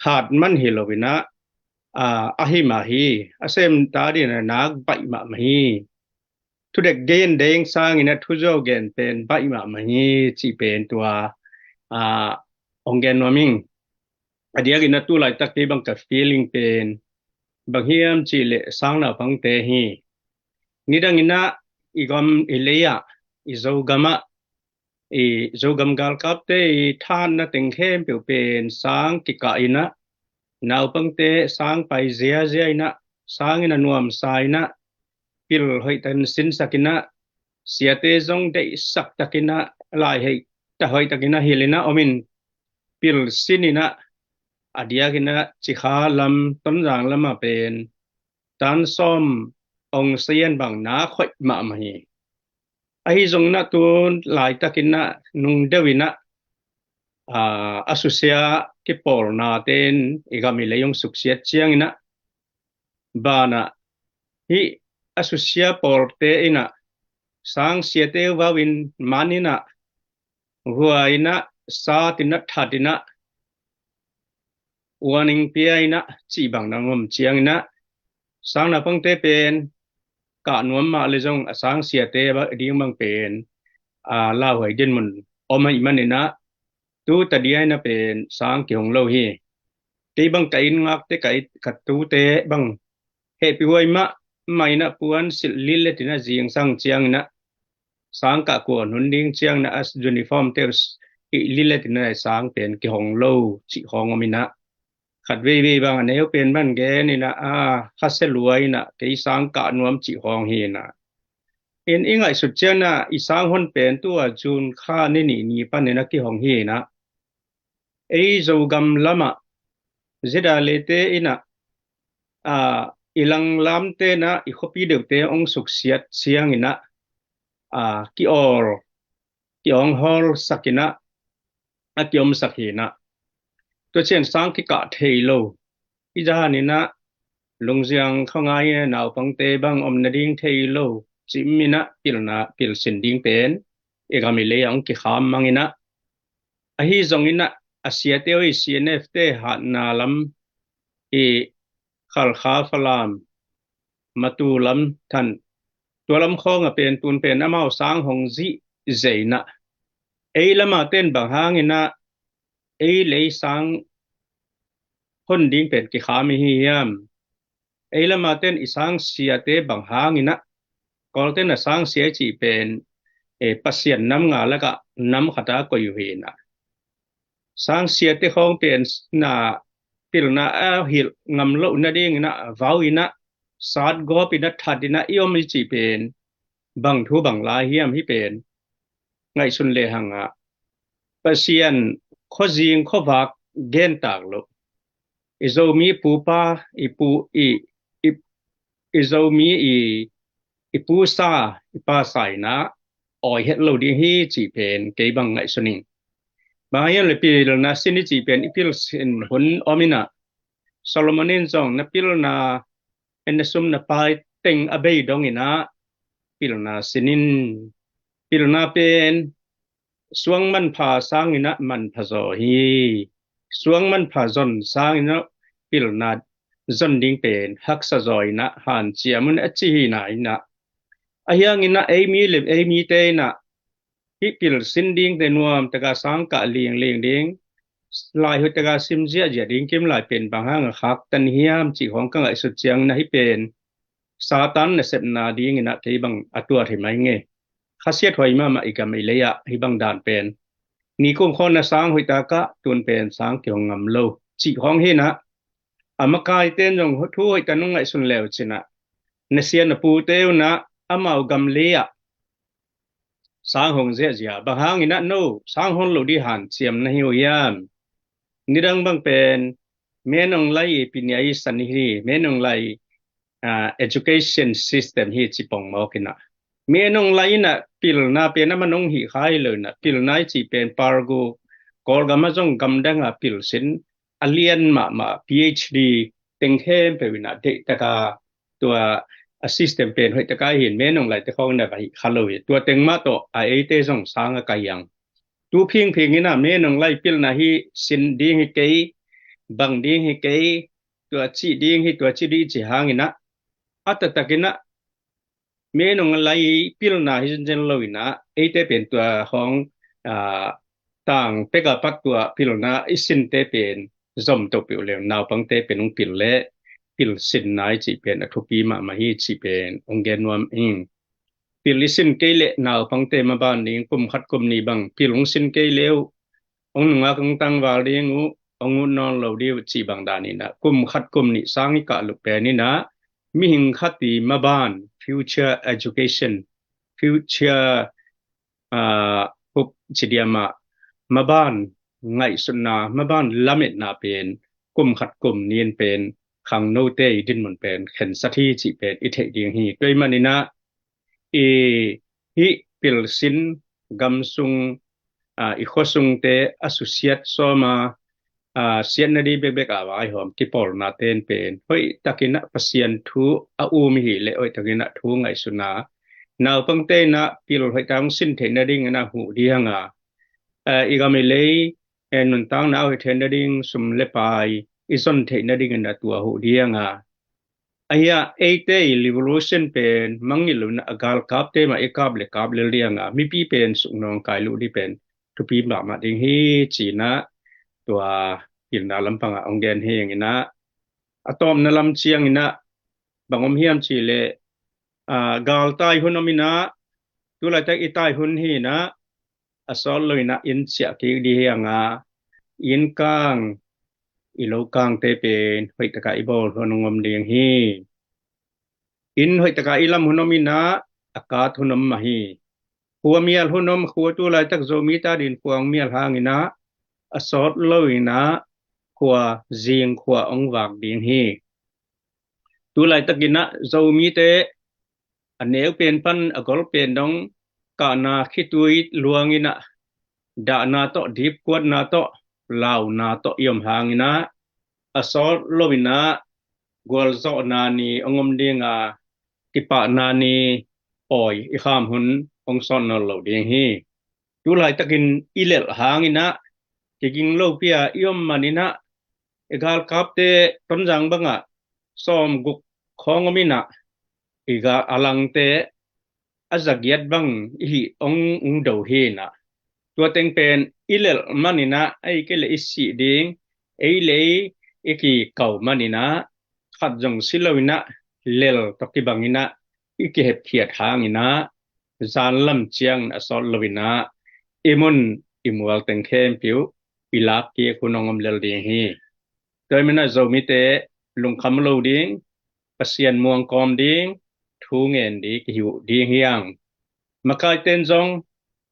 Speaker 4: หาดมันฮิโลวินะอาฮิมาฮีอาเซมตาดีนะนักไปมาฮีทุเด็กเกณฑ์เด้งสร้างอินะทุจเกณฑ์เป็นไปมาฮีจีเป็นตัวองเกนวามิงอเดียกินะตัวไหลตักที่บังกับ feeling เป็นบางเฮียมจีเลสร้างนาพังเตฮีนี่ดังอินะอีกอมอิเลียอีโจกามะอีโจกามกาลกับเตอีท่านนะติงเข้มเปียวเป็นสร้างกิกาอินะนาวพังเตสร้างไปเจียอินะสร้างอินะนวมสายนะพิลให้ตันสินสักินะเสียเตจงได้สักตักินะลายให้ตะให้ตักินะฮิลินะอมินพิลสินินะอดียกินะจิขาลำต้นจางลำมาเป็นตันซ้อมองเสียนบางนาค่อยมาไม่ไอ้จงนะตัวหลายตะกินะนุงเดวินะอสุเซียกิปอลนาเตนอีกามิเลยงสุขเสียเชียงนะบานะฮิอสุเซียปอลเตอินะสังเสียเตวาวินมานินะหัวอินะสาตินะทัดินะวันนึงเปียนะจีบังนางมเชียงนะสังนับพังเตเป็นกะนวมมาเลยจงสังเสียเตบะดีบังเป็นลาวให้ดินมันอมาอิมันนี่นะตูตัดยายนะเป็นสังเกี่ยงโลหีตีบังไก่งักเตไก่ขัดตูเตบังเหตุป่วยมะไม่นะปวนสิลิเลตินะจียงสังเชียงนะสังกะกวนหุนดิ้งเชียงนะอัสยูนิฟอร์มเตอร์ลิเลตินะสังเป็นเกี่ยงโลจิของอมินะขัดวีบางอันนี้เป็นบ้านแกนี่นะข้าเสลวยนะที่สังกะนวมจิของเฮนะเอ็นอิงไอสุดเจ้านะอีสังคนเป็นตัวจูนข้านี่ปันนี่นะกี่ของเฮนะไอโจกำละมาเจดาเลเตอินะอีหลังลำเตนะอีขบีเดือดเตองสุกเสียดเสียงอินะกิออลกิองฮอลสักินะกิอมสักินะตัวเช่นสังกิกะเทโลอีจานี่นะลงเสียงเข้าง่ายนะวปังเตบังอมนาดิ้งเทโลจิมินะปิลสินดิ้งเป็นเอกามิเลยองกิขามมังอินะฮีจงอินะอาเซียเตวิเซียเนฟเตหันนาลัมอีขัลคาฟลามมาตูลัมทันตัวลำคองเป็นตุนเป็นน้ำเอาสังหงจีเจนะละมาเต้นบางหางอินะเลยสังคนดิ้งเป็นกิขามิฮิยามละมาเต้นอีสังเสียเตบางหางอินะก็เต้นสังเสียจีเป็นปัสเซียนน้ำงาแล้วก็น้ำขัดก็อยู่เห็นสังเสียเตของเป็นนาปิลนาฮิลงำโลนาดิ้งนะวาวินะสาดกอปินัททัดินะยอมจีเป็นบางทูบางลายเฮียมที่เป็นไงสุนเลหังปัสเซียนข้อจิงข้อวักเกนตากโลอิโซมีปูปาอิโซมีปูซาปาไซนะออยเฮตโลดีฮีจีเป็นเกบังไงสุนิงบางอย่างเลยปีลนาสินิจีเป็นอิลสินหุนอมินะโซโลมอนินจงนับปิลนาเป็นสมนับไปเต็งอเบยดงอินะปิลนาสินินปิลนาเป็นสวงมันพาสร้างอินะมันพาโซฮีสวงมันพาจนสร้างอินะปิลนาจนดิ้งเป็นฮักษะจอยนะหันเจียมันอจิฮีนะอินะยังอินะมีเตนะที่ปิลสินดิ้งแต่นวมตะกาสังกะเลียงดิ้งลายหัวตะกาซิมเจียดิ้งเก็มลายเป็นบางห้างหักตันเฮียมจีของกังไอสุดเจียงนะให้เป็นซาตันเสพนาดิ้งอินะที่บางอัตัวที่ไม่เงี้ยข้าเสียถอยมาอีกไม่เลยให้บางด่านเป็นนี่ก็คนนะสังหัวตะกะตุนเป็นสังเกี่ยวงำโลจีของเฮนะมากายเต้นจงทั่วกันนุ่งไอสุนเลวชินะเนเซียนปูเตวนะเอากำเลียสังหงเสียบางหางอินะโนสังหงโลดีหันเสียมนะฮิวยามนี่ดังบางเป็นเมนองไลปิญญาสันนิฮีเมนองไลeducation system ฮีจิปองมากินะเมนองไลนะปิลนาเป็นน้ำมันองฮีขายเลยนะปิลนาจีเป็นปาร์โกกอลกามาจงกำดังปิลสินเลียนมา PhD เต็งเข้มไปวินะเด็กตะกาตัว assistant เป็นให้ตะกายเห็นแม่นองไหลตะเขาเนี่ยไปฮัลโหลตัวเต็งมาโตไอเตส่งสางกายังตูเพียงนี่นะแม่นองไหลปิลนะฮีสินดีให้เกยบังดีให้เกยตัวชีดีให้ตัวชีดีจีหางนะอัตตะกินะแม่นองไหลปิลนะฮิจนเจนโลวินะไอเตเป็นตัวของอ่าต่างเปกะปักตัวปิลนะอิสินเตเป็นซอมตปิวเลวนาวปังเตเป็นองปิลเลปิลสินนายจีเป็นอทุปีมาฮีจีเป็นองเกนวมอิงปิลสินเกเลนาวปังเตมาบ้านนี้กุมขัดกุมนี้บังปิลองสินเกเลวองนุงากังตังวาลีงูองุนนอนเหลาดีจีบังดานี่นะกุมขัดกุมนี้สร้างกะลุเปนี่นะมีหิงขัดตีมาบ้าน future education future อ่าพวกจิเดียมาบ้านไงสุนนามาบ้านละเม็ดนาเป็นกุมขัดกุมเนียนเป็นขังโนเตดินมันเป็นเข็นสัทีจิเป็นอิเทดีฮีด้วยมันนี่นะฮิปิลสินกัมซุงอีโคซุงเตอสุเซียตโซมาเซียนนาดีเบกเบกอาวายหอมที่ปอลนาเตนเป็นเฮ้ยตะกินะปัสยันทูอูมิหิเลเอ้ยตะกินะทูไงสุนานาปังเตนะปิลให้ตังสินเทนนาดิงนะหูดีฮังอีกามิเลยนุนตังนาเอาเทนนาดิงสุมเลปายอิซอนเทนนาดิงนะตัวหูดีฮังayah ete revolution pen mangilu na agal kap te ma ekab le kap le lianga mi pi pen sungnong kai lu di pen tu pi ma ma ding hi china tua kin na lampang onggen he ngina atom na lam chiang ina bangom hiam chi le gal tai hunomina tu la tak itai hun hi na asol loina in sia ki di hianga in kang ilo kang te pen hoi taka ibol honongom ding hi in hoi taka ilam hunomina akat hunom mahi huwa mial hunom huwa tu lai tak zomi ta din puang mial hangina asot loina huwa jing huwa ong wak ding hi tu lai takina zomi te aneu pen pan agol pen dong ka na khitui luangina da na to dip kwat na to lau na to yom hangina asol lovina gol zo na ni ongom dinga kipa na ni oi I kham hun ong son no lo ding hi tu lai takin ilel hangina kiging lo pia yom manina egal kapte tonjang banga som guk khongomina iga alangte azagiat bang hi ong do he na tua teng pen ilel manina ai kele isi ding ei le iki kau manina khat jong silowina lel toki bangina iki hep khiat hangina zan lam chiang asol lovina imun imwal teng khem piu ilak ki kunongom lel ding hi toy mena zomi te lung kham lo ding pasian muang kom ding thu ngen di ki hu ding hiang makai ten jong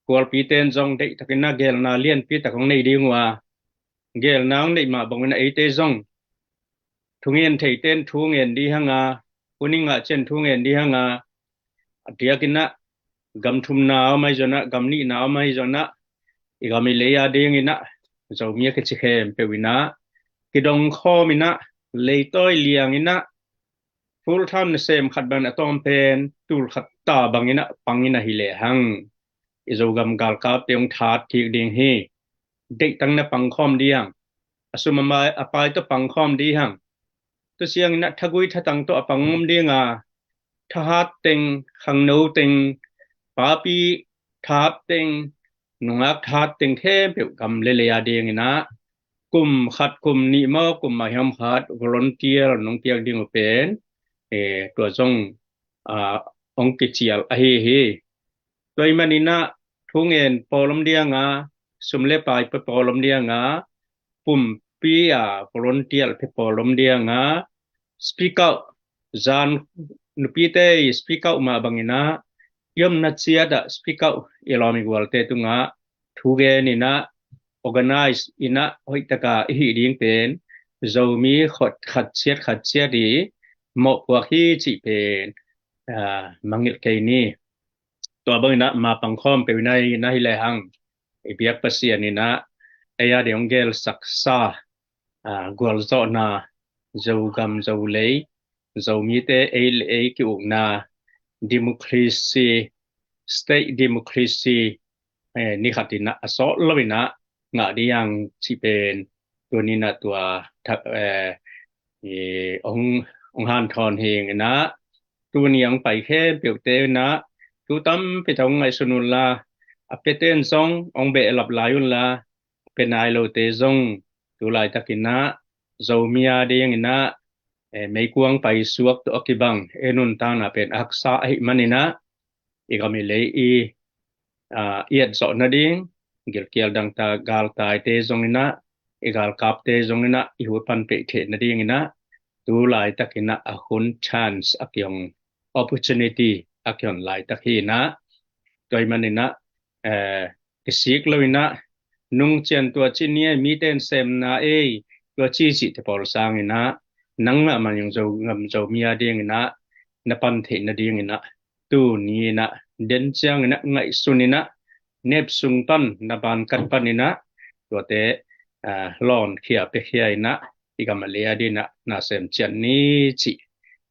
Speaker 4: kwal pi ten jong dei takina gel na lian pi takong nei ding wa gel nang nei ma bangna ei te jong thungen thei ten thu ngen di hanga kuninga chen thu ngen di hanga atiakina gam thum na mai jona gam ni na mai jona igami leya ding ina zomi ke chikhem pewina kidong khomina leitoy liang ina full time na sem khat ban atom pen tul khat ta bangina pangina hile hang izogam gal ka peong that ki ding hi dei tang na pangkhom diang asumama apai to pangkhom di hang to siang na thagui thatang to apangom dinga thahat teng khangno teng papi that teng nungak that teng them pe gam leleya ding ina kum khat kum ni ma kum ma hyam khat volunteer nong piang ding penตัวจงองกิจิลเฮตัวมันนี่นะทุ่งเงินปอลมเดียงสมเล็บไปปอลมเดียงปุ่มปีวอลนเทียร์ไปปอลมเดียงสปีกเอาจานนุปีเตสปีกเอามาบังอินะยมนัดเสียดสปีกเอาเอลามิกวัลเตตุงทุ่งเงินนี่นะ organize อินะหอยตะกาฮิดิงเป็นจะมีขัดเชียดดีหมกว่าที่จีเป็นมังเงกนี่ตัวบางนะมาปังคอมไปในนะฮิเลหังไอเบียกเสียนี่นะไอ้ยาเดียงเกลสักซากวลโซนาเจ้ากำเจ้าเลย dầu mi te ai ki uk na democracy state democracy ni khatina aso lovina nga diang chi penตัวนี้นะตัวองhan thon heng na ตัวนี้ยังไปแค่เปียวเตนะตัวตั้มไปทางไงสนุนละอเปเตนซององเบลับลายุนละเป็นไอโลเตซองตัวลายตะกินนะโซมียาเดียงนะไม่กวางไปสวกตัวอกิบังนุนตานะเป็นอักษาให้มันนะอีกมีเลยเอียดสอนนะดิ้งเกี่ยวเกี่ยวดังตากาลตายเตซองนะอีกาลกับเตซองนะอีหัวพันเปเทนะดิ้งนะตัวลายตะกินนะอาหุน chance อักยอง opportunity akyon lai takhina toy manina kisik loina nung chen tua chinia miten sem na tua chi si te por sangina nangma man yung zo ngam zo mia ding na napan the na ding na tu ni na den chang na ngai sunina nep sung pan na ban kat panina tua te lon khia pe khia na igamalea dina na sem chen ni chi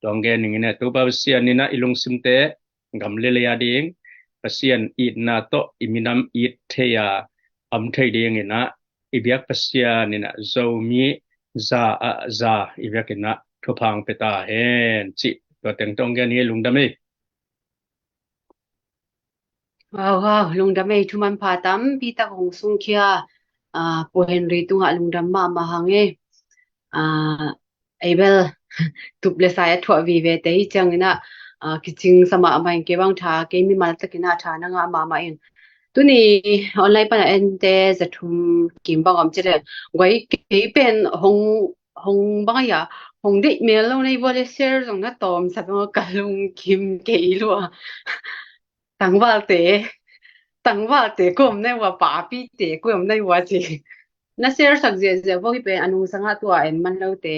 Speaker 4: donggen ngina tu ba sian nina ilung simte gamle le ading pasian it na to iminam it theya am thei ding ina ibyak pasian nina zomi za ibyak ina thopang peta hen chi to teng donggen ni lungdame
Speaker 2: wow lungdam ei thuman phatam pi ta hong sung khia po henry tunga lungdam ma hange abel tuple saya thwa vi ve te changina kiching sama amai ke bang tha ke mi mal takina tha na nga ma in tuni online pa en te zathum kim bang am chele goi ke pen hong bang ya hong de me lo nei vole share jong na tom sa bang kalung kim ke lo tang wa te kom nei wa pa pi te kom nei wa chi na share sak je vo hi pe anu sanga tu en man lo te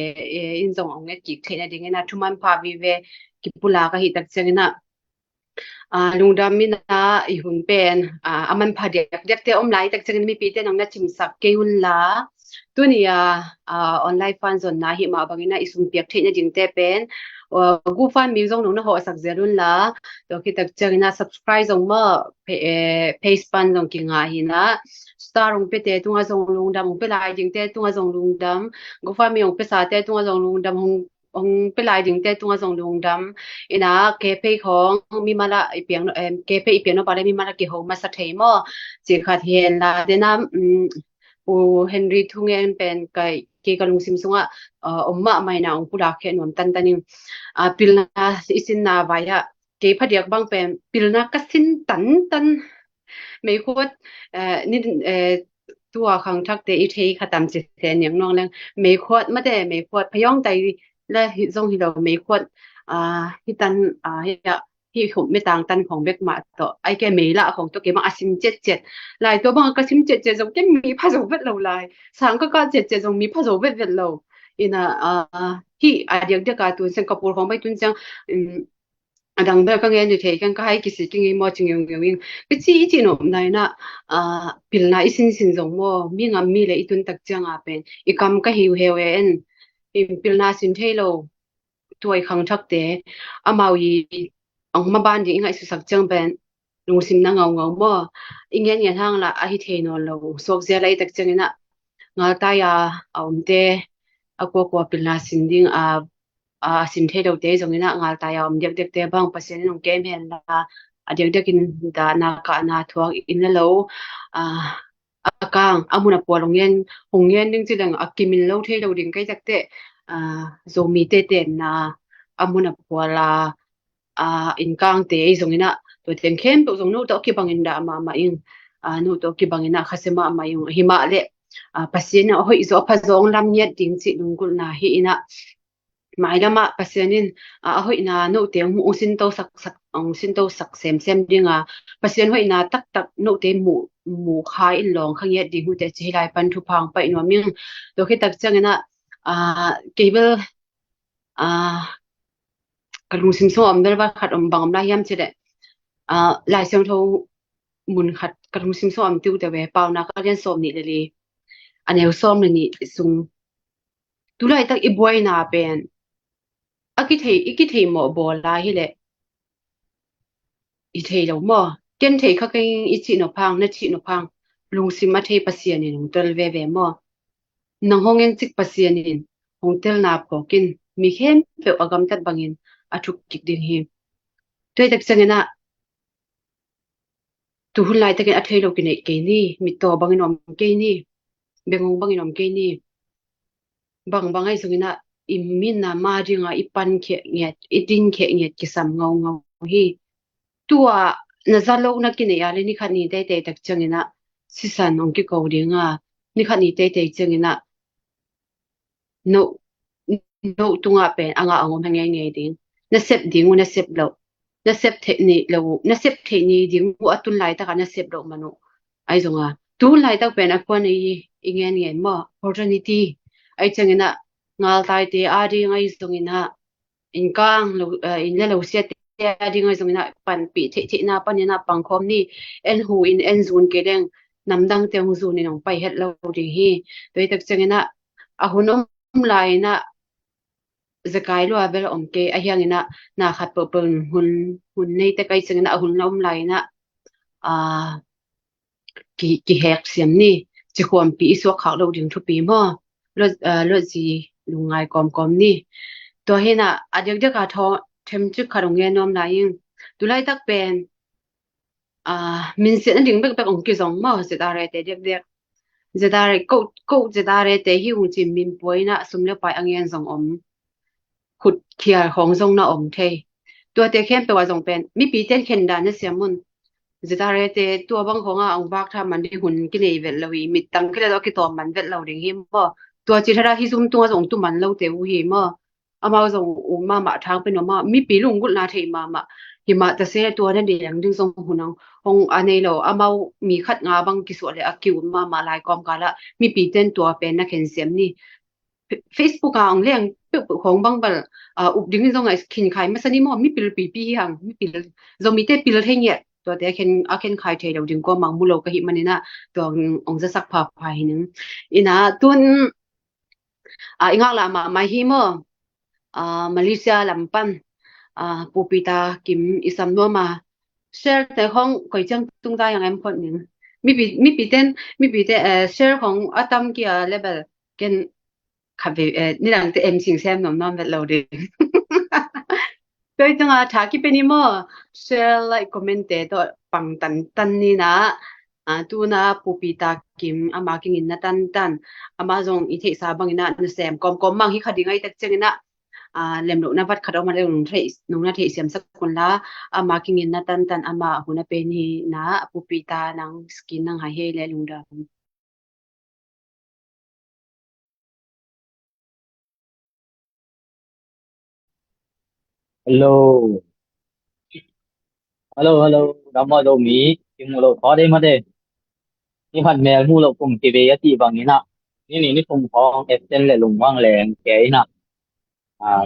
Speaker 2: in jong ong ki thena ding na thuman pha vi ve ki pula ka hi tak changina lungdam mi na I hun pen aman pha dek te om lai tak changin mi pi te nang na chim sak ke hun la tu ni online fan zon na hi ma bangina isum piak thena ding te pen gu fan mi jong na ho sak zerun la to ki tak changina subscribe jong ma page pan jong ki nga hi na star ong pe te tunga jong lungdam ong pe lai ding te tunga jong lungdam gu fan mi ong pe sa te tunga jong lungdam ong pe lai ding te tunga jong lungdam ina ke pe khong mi mala ipiang ke pe ipiang no pare mi mala ki ho ma sa thei mo chi khat hian la dena u henry thungen pen kai ke kalung sim sunga omma mai na ong pula khe nom tan tanin pilna isin na vaya ke phadiak bang pen pilna kasin tan mấy khuất nên tua khang thắc để ít thấy khát tạm chỉ thế những nong lên mấy khuất mà để mấy khuất phải yong tay là dòng hi đầu mấy khuất hi tan hi khủng mấy tàng tanของเบกมาต่อไอ้แกmấyละของตัวแกมาอาซิมเจ็ดlạiตัวบางก็ซิมเจ็ดดงแกมีพาโจเวทเราlại sángก็เจ็ดดงมีพาโจเวทเราอินะhiเดี๋ยวการตัวสิงคโปร์ของไปตุนจังดังแบบก็เงี้ยอยู่เทกันก็ให้กิสิจึงมอจึงยังก็จีจีนอมได้นะพิลนาอิสินสินจงมอมีงามมีเลยอีตุนตักจังเป็นอีกำก็หิวเฮวเอ็นพิลนาสินเทโลตัวอีกครั้งทักเตะมาวีองมาบ้านยังไงสุสักจังเป็นลุงสินนั่งเงามออีเงี้ยเนี่ยทางละอาฮิเทนอลโลสวกเสียอะไรตักจังนะงาตายเอาเตะกว่าพิลนาสินดิ้งสินเทเราเตะตรงนี้นะงาตายเด็กเตะบางภาษาหนุ่มเกมเห็นละเด็กกินดานาคานาทวงอินแล้วกางมุนปัวลงเงินหงเงินดึงจีดังกิมินเราเทเราดึงใกล้จักเตะโซมีเตะนะมุนปัวละอินกางเตะตรงนี้นะตัวเต็มเข้มตัวตรงนู้นตัวกีบังอินดามาอินนู้นตัวกีบังอินนะข้าศึกมาอินหิมะเละภาษาเนี่ยโอ้ยโซภาษาองลำเนียดดึงจีลุงกุลนะฮีนะmai lama pasianin hoi na no te mu sin to sak sem dinga pasian hoi na tak no te mu khai in long khang ye di hu te chi lai pan thu phang pai no ming to khi tak changena cable kalung sim so am dal ba khat om bang la yam che de lai song tho mun khat kalung sim so am tu te we pau na ka gen som ni le li aneu som ni sung tu lai tak i boy na pen iki thei mo bo la hi le i thei lo mo ken thei kha kai i chi no phang na chi no phang lung sim ma thei pasian in tel ve ve mo nang hongen chik pasian in hong tel na phokin mi khem pe agam tat bangin athuk kik din hi toi tak changena tu hun lai takin a thei lo ki nei ke ni mi to bangin om ke ni bengong bangin om ke ni bang ai sungina imin na ma ringa ipan khe nge idin khe nge ki sam ngau ngau hi tua na zalo na ki ne ya le ni khani te te tak changina sisan ong ki ko ringa ni khani te te changina no no tunga pen anga angom hange nge ding na sep ding na sep lo na sep the ni lo na sep the ni ding bu atun lai ta kana sep lo manu ai zonga tu lai ta pen akon ni ingen ngen mo opportunity ai changina ngal tai te a ri ngai zongina in kang lo in le lo se te a ri ngai zongina pan pi the the na pan na pang khom ni en hu in en zun ke deng namdang te hu zun ni nong pai het lo ri hi toi tak changina a hunom lai na zakai lo avel omke a hiangina na khat po pon hun nei te kai changina hun lom lai na a ki hek siam ni chi khom pi so khak lo ding thu pi mo lo ji lungai kom kom ni to hena adek dek a tho them chu kharong nge nom na yin tulai tak pen a min se na ding bek bek ong ki zong mo se da re te dek dek zedare ko zedare te hi ung chim min poina sumle pai angen zong om khut khia hong zong na om the tua te khem pe wa zong pen mi pi ten khen da na siamun zedare te tua bang honga ang bak tha man di hun ki nei vel lawi mi tang kle do ki to man vel lo ding hi mo tua chi thara hi zum tua zong tu man lo te u hi mo ama zong u ma ma thang pe no ma mi pi lung gul na thei ma ma hi ma ta se tua na de yang ding zong hunang hong anei lo amau mi khat nga bang ki so le akiu ma lai kom kala mi pi ten tua pen na khen siam ni Facebook a ang leng pe khong bang bal up ding zong ai khin khai ma sani mo mi pil pi pi hang mi pil zo mi te pil the nge to te khen a khen khai the lo ding ko mang mu lo ka hi manina to ong za sak pha pha hi ning ina tun inga la ma mai hi mo Malaysia lampan pupita kim isam no ma share te hong koi chang tung da yang em phot ning mi pi te share hong atam ki level ken khabe ni lang te em sing sem nom nom vet lo de toi tanga tha ki pe ni mo share like comment te to pang tan tan ni na tu na pupita kim ama king in na tan tan ama jong I the sa bang ina na sem kom kom mang hi khading ai tak cheng ina lem lo na vat khado ma le nong na the siam sak kon la ama king in na tan tan ama huna pe ni na pupita nang skin nang ha he le lung da
Speaker 5: Hello, hello, nama lo mi, yung lo thọ đây mà đây, ni hạt mèo mu lo cùng tv á chị bằng ina, ni cùng phong extend lại lùng quang lẹng cái ina,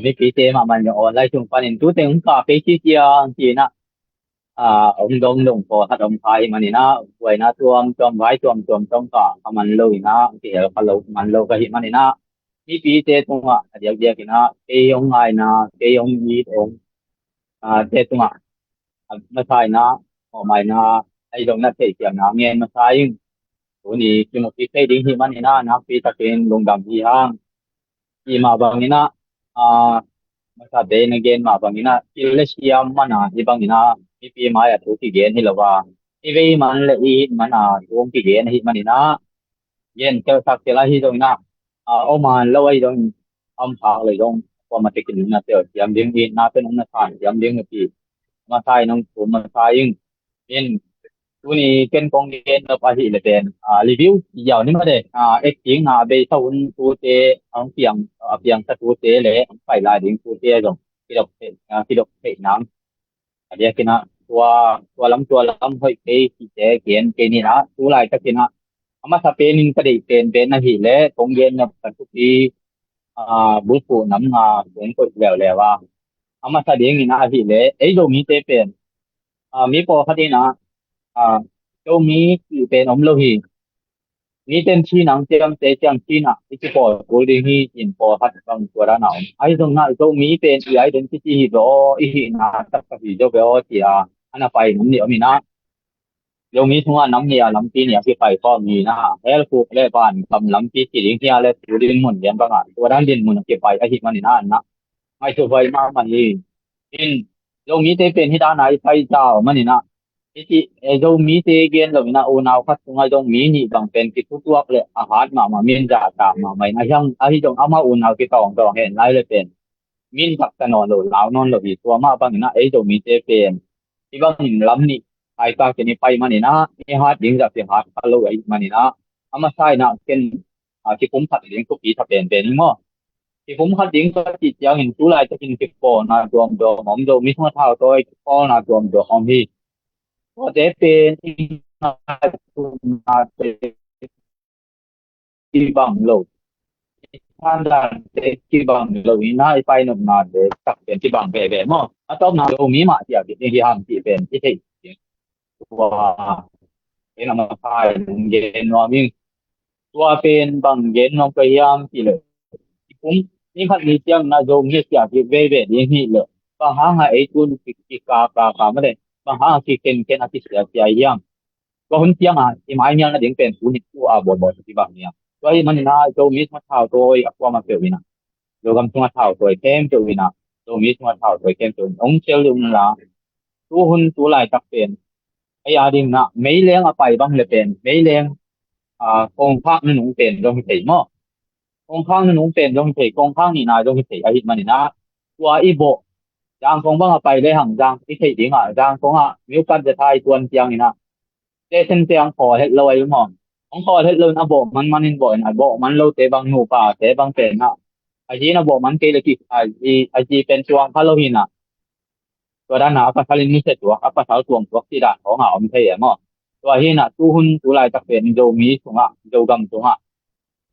Speaker 5: mi phí thế mà mình online chung fan in tu tiếng cà phê chi chi chị na, ông đông đông phò hạt ông phai mà ina, vậy na tuam vai tuam trong cả, mình lo ina, thì kalau mình lo cái mà ina, mi phí thế tung dia dia kina, cái ông ai na, cái ông gì ông, thế tung masai na o mai na ai dong na te kiam na ngen masai tu ni ki mo ki pe ding hi man ina na pi ta ken long dam hi hang I ma bang ina a masa de na gen ma bang ina ile siam mana I bang ina pi ma ya tu ki gen hi lawa I ve man le I mana dong ki gen hi man ina yen kel sak ke la hi dong na o man lo ai dong am pha le dong ko ma te kin na te siam ding I na pe nong na san siam ding pi masai nong tu masai in tuni ken kong gen na pa hi le ten review yaw ni ma de ek ting na be sa un tu te ang piang sa tu te le pai la ding tu te jong ki dok te nang dia kina tua lam hoi ke ki te gen ke ni na tu lai ta kina ama sa pe ning pa de ten ben na hi le kong gen na pa tu ti bu pu nam nga den ko le wa ama sa ding ina hi le ei do mi te pen mi po kha de na châu Mỹ thì bên ông lâu hi ni ten chi nang tiam te tiam chi na iki po ko ding hi in po hat bang ko ra naw ai dong na zo mi pen i identity hi do i hi na tak ka hi jo be o ti a ana pai num ni ami na yo mi thunga nam ni a lam pi ni a ki pai ko mi na hel ku le ban kam lam pi ti ding ya le tu ding mun yan ba nga to dan din mun ki pai a hi man ni na na mai to vai ma man ni in yo mi te pen hi da nai pai ta man ni na iti zo mi te gen lo na o naw khat tunga dong mi ni bang pen ki tu tuak le a hat ma min ja ta ma mai na yang a hi dong ama o naw ki tong dong hen lai le pen min thak ta non lo lao non lo bi tua ma bang na e zo mi te pen ti bang hin lam ni ai ta ke ni pai ma ni na ni hat ding ja pi hat a lo ai ma ni na ama sai na ken a ki kum phat ding ku pi tha pen pen mo ki kum phat ding ko ti chiang hin tu lai ta kin ki po na dom do mom do mi thwa thao toi ko na dom do om hi có thểเป็นมาเป็นที่บังโลกท่านได้ที่บังโลกนี้น่าไปหนุ่มนาเด็กตักเป็นที่บังแบบแบบมั้งอ่ะตอนนั้นเรามีมาที่อะไรที่ห้ามที่เป็นที่ที่ว่าเป็นอะไรมาพายเย็นว่ามิ่งตัวเป็นบังเย็นน้องพยายามที่เลยผมนี่พันนี้เจ้าน่าจะมีที่อะไรแบบแบบนี้เลยบางครั้งไอ้ตัวที่กาไม่ได้บางครั้งที่เคนอาทิตย์เสียใจยัง ก็หุ่นเสียงอ่ะที่หมายเนี่ยนะเด็กเป็นผู้นิสัยบ่ที่บางเนี่ยก็ไอ้มันนะโจมิสมาเท่าตัวไอ้ความมาเกี่ยวนะโจกำลังมาเท่าตัวเข้มเกี่ยวนะโจมิสมาเท่าตัวเข้มเกี่ยวองเชลลุงละตัวหุ่นตัวลายตักเป็นไอ้อาดิมนะไม่เลี้ยงอะไรบางเลยเป็นไม่เลี้ยงกองพักนั่นหนุ่มเป็นโดนที่มั้งกองพักนั่นหนุ่มเป็นโดนที่กองพักนี่นายโดนที่ไอ้หิมันนี่นะตัวอีโบจางกองบ้างอะไรเลยห่างจางที่ที่ดิ้งอ่ะจางกองอ่ะมีโอกาสจะทายตัวเสียงนี่นะ để xem tiền khó hết lời đúng không không khó hết lời nó bộ man in bộ này bộ man lâu tế bằng nụ pa tế bằng tiền à ai chỉ nó bộ man kêu là kì ai chỉเป็นช่วงพาโลหินอ่ะตัวด้านหน้าก็ทะเลนิเสตัวอัปสาวตัวตัวที่ด้านของอ่ะอมเทียมั้งตัวหินอ่ะตู้หุ่นตัวลายตะเป็นโจมีตรงอ่ะโจกำตรงอ่ะ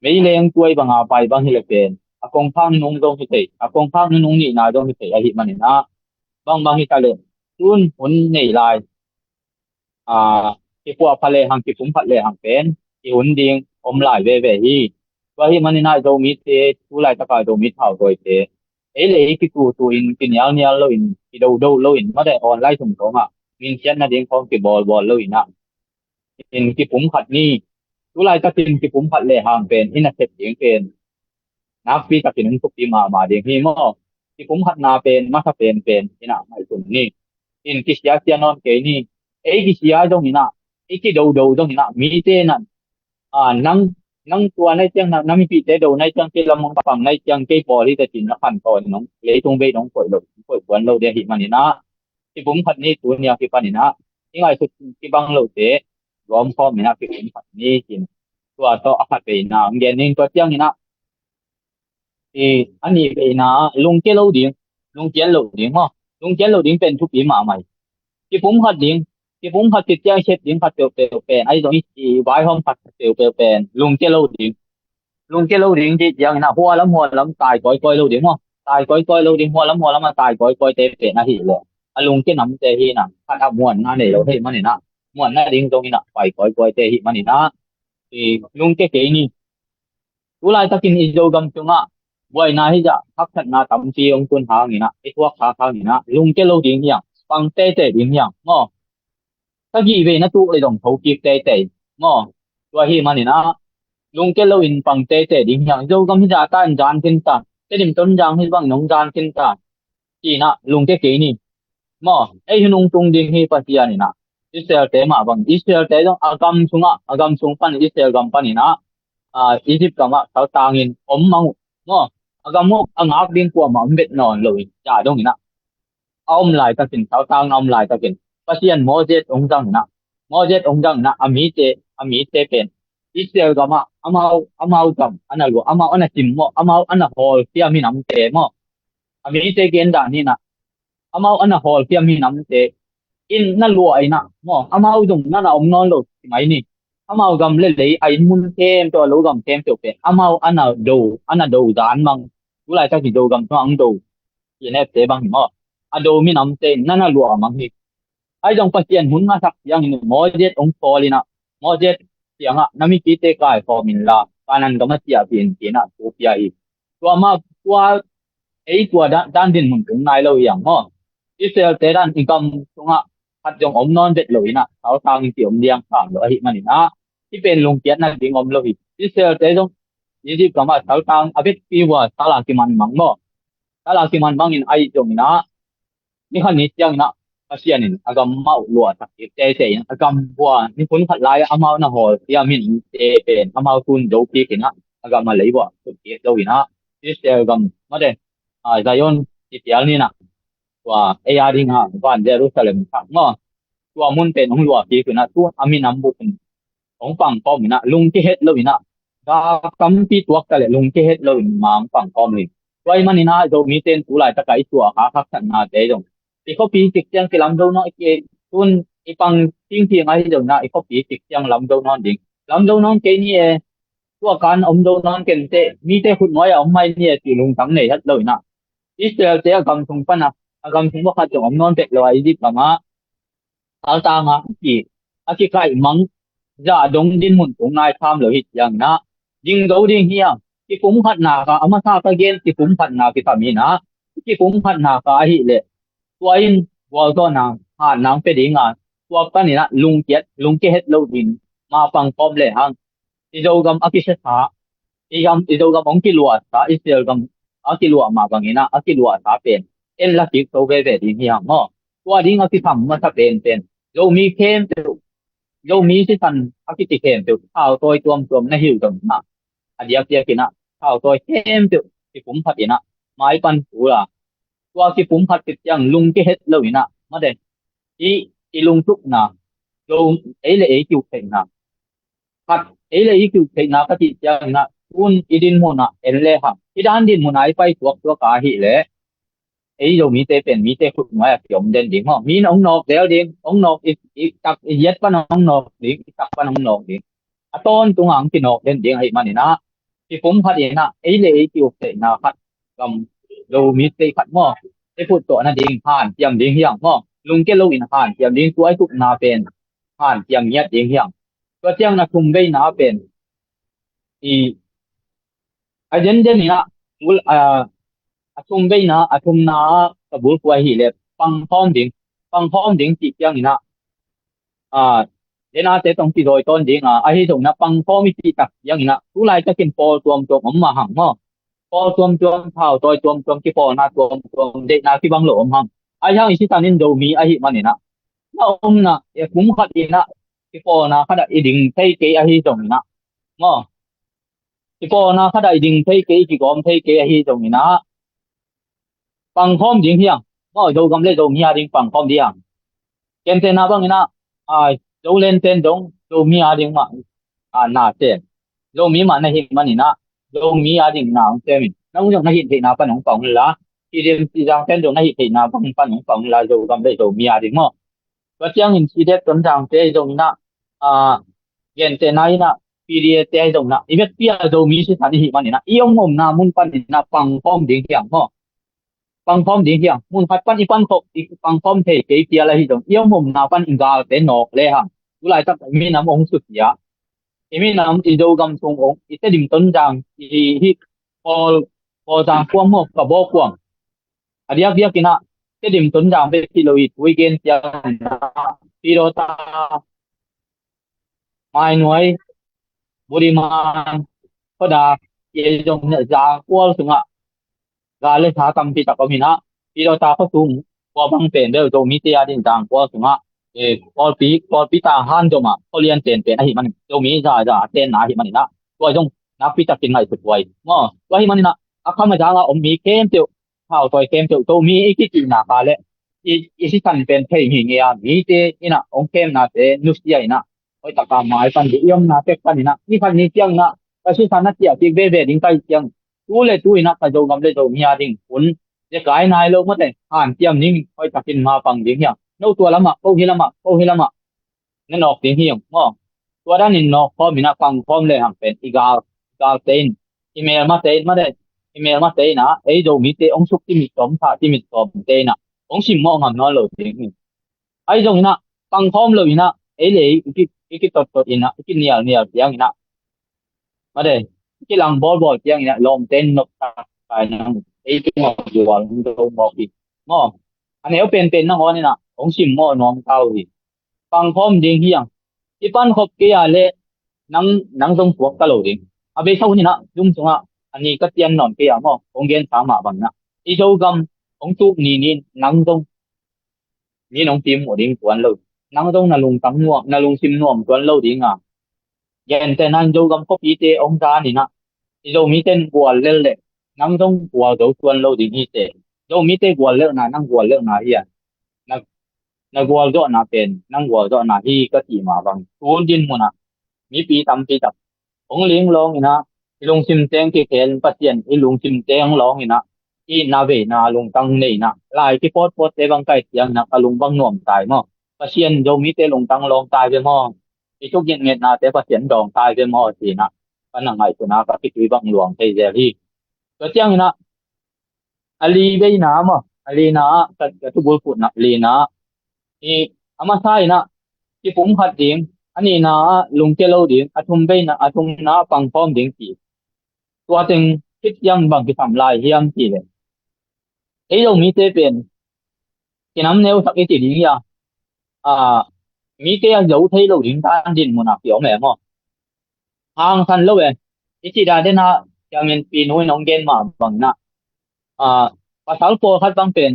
Speaker 5: ไม่เลี้ยงตัวบางอ่ะไปบางที่เลยเป็นอากงพังนุ่งตรงที่เตะอากงพังนุ่งนี่นาตรงที่เตะไอหิมันนี่นะบางที่ทะเลตุ้นหุ่นในลายอ่า ที่พวกพะเลหังที่ผมพะเลหังเป็นที่หุ่นดิงอมหลายเว่ฮีว่าที่มันน่าจะมีเตะทุไลตะกายจะมีเท่าตัวเตะเลยที่ตัวอินกินยาวเนี่ยเราอินที่ดูเราอินมาได้ออนไลน์ส่งตรงอ่ะมินเช่นนั่นเองของที่บอลเราอินอ่ะอินที่ผมขัดนี่ทุไลตะกินที่ผมพัดเลหังเป็นอินนักเตะเองเป็นนักฟีตะกินทุกทีมาเดียงที่มั่งที่ผมขัดนาเป็นมาถ้าเป็นอินอ่ะไม่ส่วนนี่อินกิสยาเซียนอนเกนี่กิสยาตรงนี้นะcái đầu trong nọ mỹ tên là năng năng tua này chẳng là năng bị tế đầu này chẳng cái lâm mong bằng này chẳng cái bò đi chỉ nó phản tội nó lấy tung bê nó khỏi quấn lâu để hiện mà nó thì cũng phật ní tuổi nhiều cái phần nó nhưng mà cái băng lâu tế gom kho mình là cái cũng phật ní thì tua to phật về nào nghe nên có chẳng nó thì anh ấy về nó lung chế lâu điện ha lung chế lâu điệnเป็นทุกปีมาใหม่ที่ผมหัดเลี้ยง ที่ผมผัดติดแจ้งเช็ดดิ้งผัดเปลวเป็นไอ้ตรงนี้ที่ไว้ห้องผัดเปลวเป็นลุงเจลูดิ้งที่ยังนะหัวล้ำตายก้อยลูดิ้งมั้งตายก้อยลูดิ้งหัวล้ำมาตายก้อยเตะเป็นนาทีเลยลุงเจน้ำเตะฮีน่ะผัดเอาม้วนนั่นเลยเราเห็นมันนี่นะม้วนนั่นดิ้งตรงนี้นะไปก้อยเตะฮีมันนี่นะที่ลุงเจเกนี่ทุไลตะกินอีโจกำจุงอ่ะวัยนาที่จะพักทัดนาตำจีองคุณหางนี่นะไอ้พวกขานี่นะลุงเจลูดิ้งอย่างฟังเตะดิ้งอย่างมั้งถ้ากี่เวนะตู้เลยต้องเขาเก็บเตะง้อตัวที่มันนี่นะลุงแกเราอินปังเตะดิ่งอย่างเจ้าก็ไม่จะต้านจานกินตาแต่ดิมต้นยางให้บ้างน้องจานกินตาจีนะลุงแกเกนี่ง้อไอ้ลุงตรงดิ่งให้ปัจจัยนี่นะอิสราเอลเตะมาบ้างอิสราเอลเตะต้องอากำซุงปันอิสราเอลกำปันนี่นะอียิปต์กำว่าเขาต่างอินมังง้ออากำมุกอ่างดิ่งกว่ามันเบ็ดนอนเลยจ่าตรงนี้นะเอาหลายตะกินเขาต่างเอาหลายตะกินpasien mojet ongjang na amite pen isel gama amau gam analu amau ana timmo amau ana hol pia mi namte mo amite genda ni na amau ana hol pia mi namte in na luai na mo amau dung na omnon lo mai ni amau gam le ai mun kem to lo gam kem to pen amau ana do dan mang ulai ta ki do gam to ang do ine te bang mo ado mi namte na luai mang hi ai dòng phát triển muốn mà sắc yang mò jet ông phò đi nè mò jet tiếng à nami kite kai form in la kanan gama tia pin pin à tu pia I tua ma tua ấy tua dan din mun tung nai lo yang mo Israel te dan income tunga hat jong non vet lo ina sao tang ti liang phang lo hi manina ti pen lung kiat na ding lo hi Israel te jong yi kama sao tang a vet pi wa sala ki man mang mo sala ki man mang in ai jong ina ni khan ni tiang na ASEAN agam mau lua tak te agam bua ni pun khat lai amau na ho tia min te pen amau tun do pi kina agam ma lei bua tu ti do ina Israel agam ma de Zion ti tial ni na wa aya ding ha van Jerusalem thak ngo tua mun pen ong lua pi kina tu amin am bu pen ong pang pom ina lung ti het lo ina da kam pi tuak ta le lung ti het lo mang pang pom ni wai man ina do mi ten tu lai ta kai tua ha khak san na te jong I copy tik chang ki lam do no ke tun I pang ting thiang ai do na I copy tik chang lam do non ding lam do non ke ni e tua kan om do non ken te mi te khut noi om mai ni ti lung tang nei hat lo na Israel te agam thung pa na agam thung ba kha chong om non te lo ai di pa ma al ta nga ki aki kai mang ja dong din mun tung nai tham lo hit yang na ding do ding hiang ki kum khat na ka ama sa ka gen ki kum khat na ki ta mi na ki kum khat na ka hi le tua in wal to na ha nang pe ding a tua pa ni na lung ke het lo din ma pang pom le hang I do gam aki se tha I do gam ong ki lua sa Israel gam aki lua ma bang ina aki lua sa pen en la ki to ve ve ding hiang mo tua ding aki tham ma sa pen lo mi kem lo mi si san aki ti kem tu thao toi tuom na hiu dong na adia kia kina thao toi kem tu ki kum phat ina mai pan pu la tua ki pum phat ki yang lung ki het lo ina ma de I lung tuk na lung ấy là ấy kiu theng na phat ấy là ấy kiu theng na ka ti yang na un idin mo na en le ha idan din mo na ai pai tuak ka hi le ấy do mi te pen mi te khut ma yom den ding ho mi ong nok del ding ong nok I tak yet pa ong nok ding tak pa ong nok ding aton tung ang ki nok den ding hai manina ki pum phat ina ấy là ấy kiu theng na phat kam do mi te phat moไอ้พูดตัวนั่นเองผ่านเตรียมเดียงเฮียงก็ลุงเกลูอินผ่านเตรียมเดียงตัวไอ้ทุกนาเป็นผ่านเตรียมเงียบเดียงเฮียงตัวเจียงนะคุมได้นาเป็นอีไอ้เดนนี่นะบุลคุมได้นะคุมนากับบุลควายหิเลปังพร้อมเดียงจีเจียงนี่นะเดนาเตตรงที่โดยต้นเดียงไอ้ที่ตรงนะปังพร้อมมีจีตักยังนี่นะทุไลจะกินปอตัวผมมาหังมั้งพอตัวเท่าตัวที่พอนะตัวเด็กนาที่บังหลวมหังไอ้ยังอีสิตานินโดมีไอ้หิมันนี่นะน้านะคุ้มขัดอีนะที่พอนะขัดอีดิ่งเทเกไอ้หิตรงนี้นะง้อที่พอนะขัดอีดิ่งเทเกที่กอมเทเกไอ้หิตรงนี้นะปังพร้อมดิ่งเฮียงง้อโดกำเล่โดมีอาดิ่งปังพร้อมดิ่งเกณฑ์เตนะบังนี่นะโดเล่นเต้นโดมีอาดิ่งมานาเต้นโดมีมันในหิมันนี่นะโดมีอาดิ่งนาเต้นน้องยังในหินเทนาปันของปองละที่เรียนที่จังเต้นโดในหินเทนาปันของปองละโดกำเล่โดมีอาดิ่งมั้งก็เจ้าหินที่เด็ดต้นจังเต้ตรงนี้นะเกณฑ์เตนะนะปีเดียเต้ตรงนั้นอีเวทปีโดมีสิสันหิมันนี่นะอียงมุมนามุนปันนี่นะปังพร้อมดิ่งเฮียงมั้งปังพร้อมดิ่งเฮียงมุนพัดปันอีปันหกอีปังพร้อมเทเกปีอะไรที่ตรงอียงมุมนาปันอิงกาเต้นนอกเลยฮะกุหลาบจับมีน้ำองสุดยาอีมีน้ำอีโดกำทรงองอีเตดิ่งต้นจังอีพอจางควงหมกกับบ่ควงอันนี้เรียกกินะเตดิ่งต้นจังเป็นกิโลอีกวีเกนจังปีโรตาไม่หน่วยบริมาณก็ได้เยจงเนี่ยจางควงสุงะกาเลสาตัมปีตะกมินะปีโรตาเขาสูงกว่าบางเป็นเดียวโดมิเตียดินจางควงสุงะพอปีตาหันจงอ่ะเขาเรียนเป็นไอ้มันโดมิจะเต้นหนาหิมันนี่นะตัวจงนับปีตะกินไงสุดไวง้อตัวหิมันนี่นะอาคำมาจางอ่ะมีเข้มเตียวข้าวตัวเข้มเตียวตัวมีอีกที่หนาคาเลยอีสิสันเป็นเพลงหิงเงียมีเตอีนะองเข้มนาเตนุสเตียอีนะโอ้ยตะกาไม้ปันเยี่ยมนาเต็กปันนี่นะนี่พันนี้เจียงนะก็สิสันนัดเตียที่เว่ดิ้งไปเจียงตู้เลยตู้อีนะกระโจกำเลยโจมีอาดิ้งฝนจะกลายนายลงมาแต่อ่านเจียมนิ่งโอ้ยตะกินมาฟังดิ้งเฮียโน้ตัวละมาโอ้ฮิละมานั่นออกดิ้งเฮียง้อตัวด้านนี้นอกพร้อมมีนะฟังพร้อมเลยหังเป็นอีกาเต้นอีเมลมาเต้นมาได้อีเมลมาเต้นนะไอ้โดมีเตองสุกที่มีสมท่าที่มีสมเต้นนะองสิมมองหันน้อยเลยจริงไอ้ตรงนี้นะฟังพร้อมเลยนะ le iki tot ina iki nial yang ina made iki lang bol yang ina lom ten nok ta kai na iki mo yual do mo ki mo anel pen na ho ni na ong sim mo nom tao hi pang phom ding hiang ipan khop ke ya le nang dong puak ka lo ding abe sau ni na dung sunga ani ka tian non ke ya mo ong gen sa ma bang na i do gam ong tu ni nang dong ni nong tim mo ding tuan lo nang dong na lung tang nuam na lung sim nuam tuan lo ding à gen te nan do gam ko pi te ong ta ni na i do mi ten bual le nang dong bual do tuan lo ding hi te do mi te bual le na nang bual le na hi na na bual do na pen nang bual do na hi ka ti ma bang tuan din mo na mi pi tam pi tap ong ling long ina ilung sim teng ki ken pasien ilung sim teng long ina i na ve na lung tang nei na lai ki pot te bang kai tiang na kalung bang nom tai mo pasien do mi te lung tang long tai ve mo i chuk yin nget na te pasien dong tai ve mo ti na panang ai tu na ka ki tui bang luang te je hi to tiang ina ali ve na mo ali na ka tu bul put na ali na i ama sai na ki pum khat ding ani na lung ke lo ding athum be na athum na pang phom ding ti tua ting kit yang bang ki tham lai hiam ti le ei lo mi te pen ki nam neu sak ti ding ya à mi te yang dấu thấy lo ding tan din mo na pyo me mo hang san lo e ti da de na yang men pi noi nong gen ma bang na à pasal po khat bang pen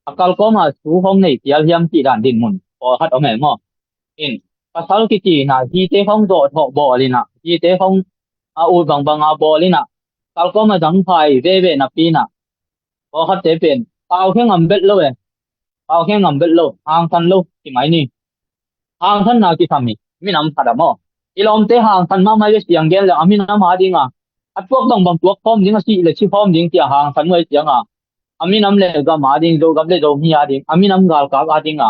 Speaker 5: akal ko ma su hom nei tial hiam ti dan din mun po khat o me mo in pasal ki na hi te phong do tho bo li na hi te phong a u bang a bo li na kal ko ma dang phai ve na pi na po khat te pen pau khe ngam bet lo e pau khe ngam bet lo hang san lo ti mai ni hang san na ki thami mi nam phada mo ilom te hang san ma mai siang gel la amin na ma dinga at pok bang tuak phom ding si le chi phom ding ti hang san mai siang a amin nam le ga ma ding do gam le do mi a ding amin nam gal ka a ding a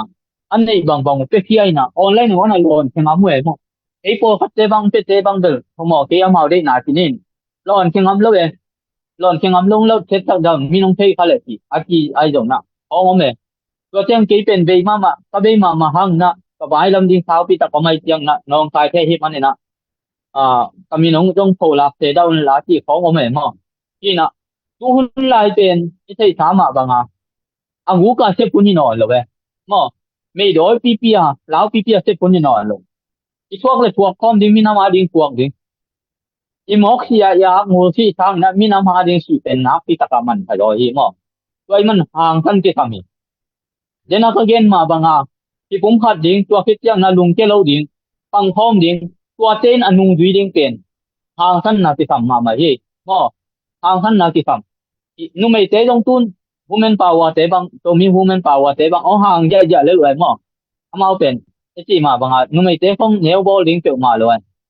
Speaker 5: an nei bang pe khi ai na online no na lon theng am we mo ei po khat te bang del mo ke am hau de na ti nin lon theng am lo e lon theng am long lo set tak dang mi nong thei kha le ti a ki ai do na o me to tiang ke pen ve ma ka ve ma hang na ka bai lam ding thau pi ta ko mai tiang na nong kai the hi man na à kami nong jong pho la te dau la ti ko mo me mo ki na tu hun lai pen i thei sa ma bang a ngu ka se puni no lo ve mo me doi pi a lao pi a se puni no lo i thuak le thuak kom ding mi na ma ding thuak ding i mok si ya ngu si sang na mi na ma ding si pen na pi ta ka man tha lo hi mo toi man hang kan ke kami dena ka gen ma bang a ki pum khat ding tua ki tiang na lung ke lo ding pang khom ding tua ten anung dui ding pen hang san na ki sam ma hi mo hang san na ki sam nu mei te dong tun women power te bang to mi women power te bang o hang ja le lo mo amao pen ti ma bang a nu mei te phong neo bo ding pe ma lo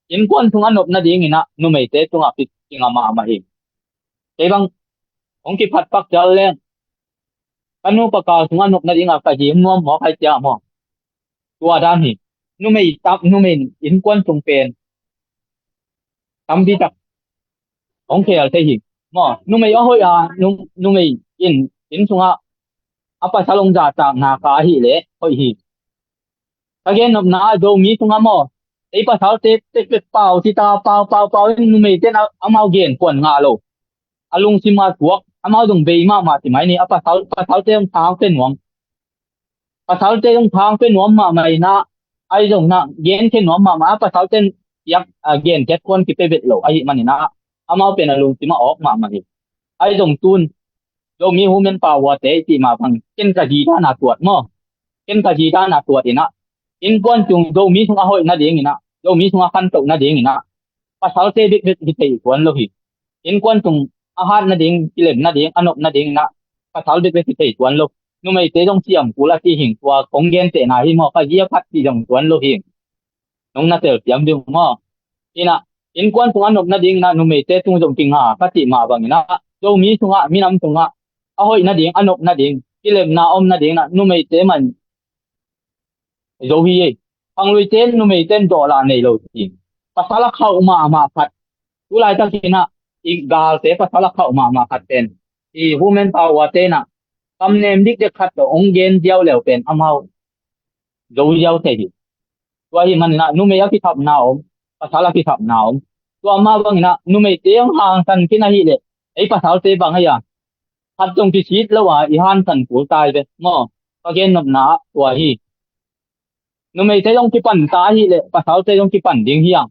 Speaker 5: in kon thung anop na ding ina nu mei te tunga pi tinga ma hi te bang ong ki phat pak jal le kanu pa ka thung anop na ding a ka ji mo mo khai cha mo tua dan hi nu mei tap nu mei in kon thung pen tam bi tak ong ke al te hi mo nu mei o hoi a nu mei in sunga apa salong ja ta na ka hi le hoi hi again nop na do mi sunga mo ei pa sal te pau ti ta pau nu mei te na amao gen kon nga lo alung sima tuak amao dong be ma ti mai ni apa sal te ong thang te nuam pa sal te ong thang te nuam ma mai na ai dong na gen te nuam ma pa sal te yak gen ket kon ki pe bet lo ai man ni na amao pe na lung sima ok ma hi ai dong tun do mi human power te ti ma phang ken ka ji da na tuat mo ken ka ji da na tuat ina in kon chung do mi sunga hoi na ding ina do mi sunga khan to na ding ina pa sal te bit hi te kon lo hi in kon chung a hat na ding kilem na ding anop na ding na pa sal bit hi te kon lo nu mai te dong chiam kula ti hing tua kong gen te na hi mo ka ji phat ti dong kon lo hi nong na te tiam ding mo ina in kon chung anop na ding na nu mai te tung jong ting ha ka ti ma bang ina do mi sunga mi nam sunga ahoy na ding anop na ding kilem na om na ding na nu mei te man zo hi ye ang lui ten nu mei ten do la nei lo ti pasala khau ma phat tu lai ta kina i gal te pasala khau ma phat ten i women power te na kam nem dik de khat do ong gen diao leo pen amau zo diao te hi ตัวที่มันนะนุ่มยาพิทับหนาวภาษาละพิทับหนาวตัวมาบางนะนุ่มเตียงห่างกันที่นาฮีเลยไอ้ภาษาเตบางอย่างพัดตรงที่ชีดแล้วว่าอีหันสันปูตายไปหม้อก็เกณฑ์นบหนาตัวที่นุ่มเตียงที่ปั่นตายเลยภาษาเตียงที่ปั่นดิ้งเฮียง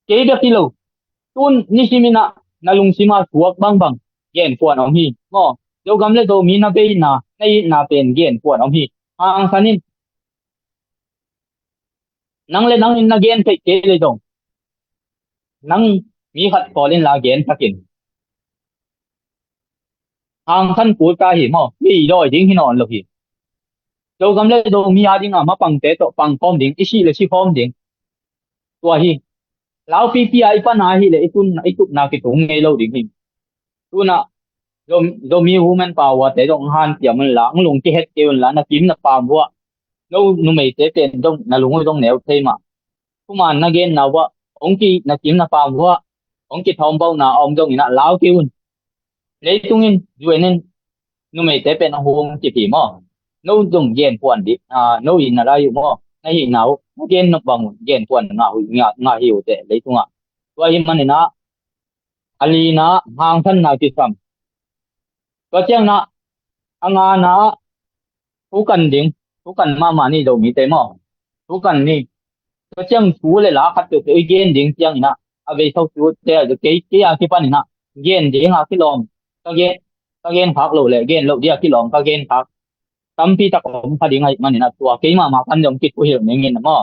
Speaker 5: เกย์เด็กที่เราตุนนิชิมินะนาลุงซิมาสวกบางเกณฑ์ปวดเอาฮีหม้อโยกำเลยตัวมีนาเปย์นาในนาเป็นเกณฑ์ปวดเอาฮีห่างสันนินนังเลยนังนาเกณฑ์เกย์เลยตรงนังมีขัดพอเล่นลาเกณฑ์สักกินห่างสันปูตายหีหม้อมีดอยดิ้งที่นอนเลยฮีโยกำเลยตัวมีอาดิ้งมาปังเตะตัวปังพร้อมดิ้งอิชิเลยชิพร้อมดิ้งตัวฮีแล้วพี่ไอ้ปัญหาฮีเลยไอ้ตุนนาคิดตรงไงเราดิ้งฮีตัวน่ะโยมีวูแมนพาวเวอร์แต่ตรงหันเตียมันหลังลงที่เฮ็ดเกลหลังนักกิมนักปามวัวเรานุ่มไม่เตะเป็นตรงนาลุงตรงแนวเทมาทุกมันนักเกนนาว่าองค์ที่นักกิมนักปามวัวองค์ที่ทอมเบานาอมตรงนี้นะลาวกิวนเลยตรงนี้ด้วยนั่นนุ่มไม่เตะเป็นหัวองค์ที่ผีมั่วนู้ตรงเย็นปวนดินู้อินอะไรอยู่มั่วในหินเอาเย็นนักบังเย็นปวนงาหิวเตะเลยตรงอ่ะตัวหิมันนี่นะอลีนะห่างท่านนาคิดซ้ำก็เจ้านะอ่างานะทุกันดิ้งทุกันมานี่เรามีเต็มอ่ะทุกันนี่ก็เจ้าชูเลยละคัดตัวเกณฑ์ดิ้งเจ้านี่นะเอาไปเข้าชูเจ้าจะเกี่ยที่ปันนี่นะเกณฑ์ดิ้งที่ลมก็เกณฑ์พักเราเลยเกณฑ์เราเดียวที่ลมก็เกณฑ์พักตั้มพี่ตะกมพัดยังไงมันนี่นะตัวเกี่ยมาพันยมคิดผู้เห็นอย่างเงี้ยนะมั่ว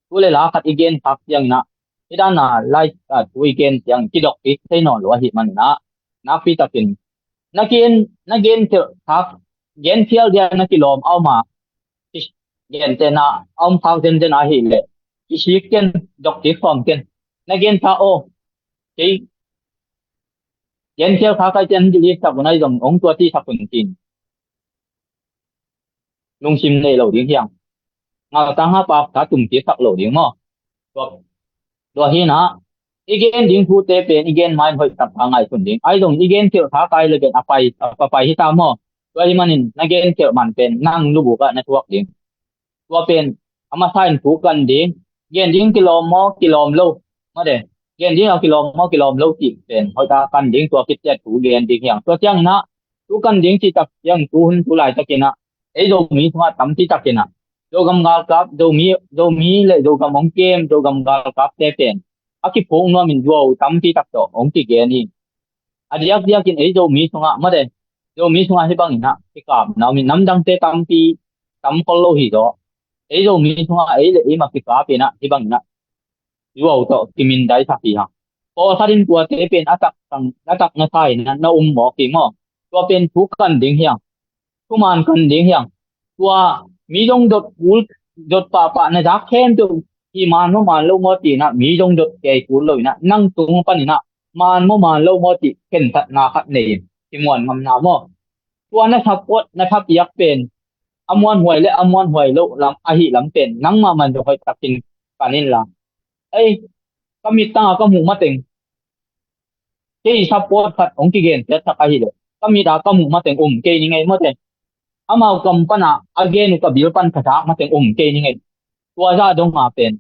Speaker 5: ชูเลยละคัดเกณฑ์พักอย่างนี้นะที่ด้านหน้าไล่ตัวเกณฑ์อย่างที่ดอกอีกใช่นอนหรือว่าหิมันนะนับพี่ตะกินนักเกณฑ์เถอะครับเกณฑ์เที่ยวเดียวนักกิโลมเอามาเกณฑ์เจนะเอาพักเจนอาหิเลยที่ชิคเก้นดอกที่ฟอมเก้นนักเกณฑ์ท่าโอที่เกณฑ์เที่ยวพักเจนที่สักวันไหนตรงองตัวที่สักคนจีนลงชิมในเหล่าดิ้งเฮียงตั้งห้าปากถ้าตุ่มที่สักเหล่าดิ้งมั้งตัวที่นะอีเกนดิ้งพูดเตเป็นอีเกนไม่ค่อยตัดทางไอ้คนดิ้งไอ้ตรงอีเกนเที่ยวท้าไกลเลยเป็นไปที่ตามมั่งตัวที่มันนักเกนเที่ยวมันเป็นนั่งรูบุกะในทวกดิ้งตัวเป็นอามาใช้ถูกกันดิ้งเกนดิ้งกิโลมโลมาเด้เกนดิ้งเอากิโลมโลจิเป็นเขาตากันดิ้งตัวคิดจะถูกเกนดิ้งอย่างตัวเจ้านะถูกกันดิ้งที่ตักยังถูหุ่นถูหลายตะกินะไอ้ตรงนี้ทั้งตั้มที่ตะกินะโดกำกาลกับโดมีเลยโดกำมองเกมโดกำกาลกับเตเป็นaki pong no min duo tampi tak to ong ti ge ni adiak diakin ei do mi sunga made do mi sunga hi bang ina ti ka na mi nam dang te tampi tam kol lo hi do ei do mi sunga ei le ei ma ki ka pe na hi bang ina duo to kimin dai sa ti ha po sarin tua te pen atak na thai na mo ki mo to pen thu kan ding hiang thu man kan ding hiang tua mi dong dot pa na dak khen tuที่มันโลมอตินะมีจงดดแก่กูเลยนะนั่งตรงปันนี่นะมันโลมอติเห็นสัตนาขัดเนยที่มวนงำนามอตัวนะครับกดนะครับยักเป็นอมวนหวยและอมวนหวยโลลำอหิลำเป็นนั่งมันจะคอยตักกินปานินละเอ้ยก็มีตาก็หูมาเต็งที่ซับปอดขัดองกิเกนเจ็ดสักอหิเลยก็มีตาก็หูมาเต็งเกยยังไงมาเต็งอามากำปนะอเกนุกับบิลปันขจามาเต็งเกยยังไงตัวจะดงมาเป็น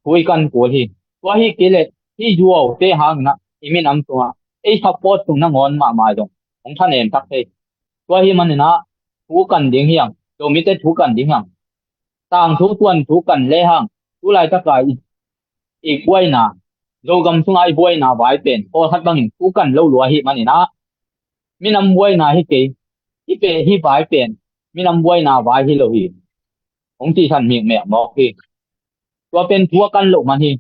Speaker 5: คุยกันกูที่ว่าที่กิเลสที่ยัวเตะหางนะอีมินอัมตัวไอ้ซัพพอร์ตตรงนั้นงอนมาตรงของท่านเองทักเตว่าที่มันนะทุกันดิ้งเฮียงโดมิเตทุกันดิ้งเฮียงต่างทุกตัวนทุกันเละหังทุไลตะกายอีกบวยนะโดกำสุงไอ้บวยนะไว้เป็นพอทัดบังทุกันเล่าลัวที่มันนะมินำบวยนะที่เกที่เปที่ไว้เป็นมินำบวยนะไว้ที่เราที่ของที่ท่านมีแม่บอกที่ตัวเป็นทัวกันโลมันที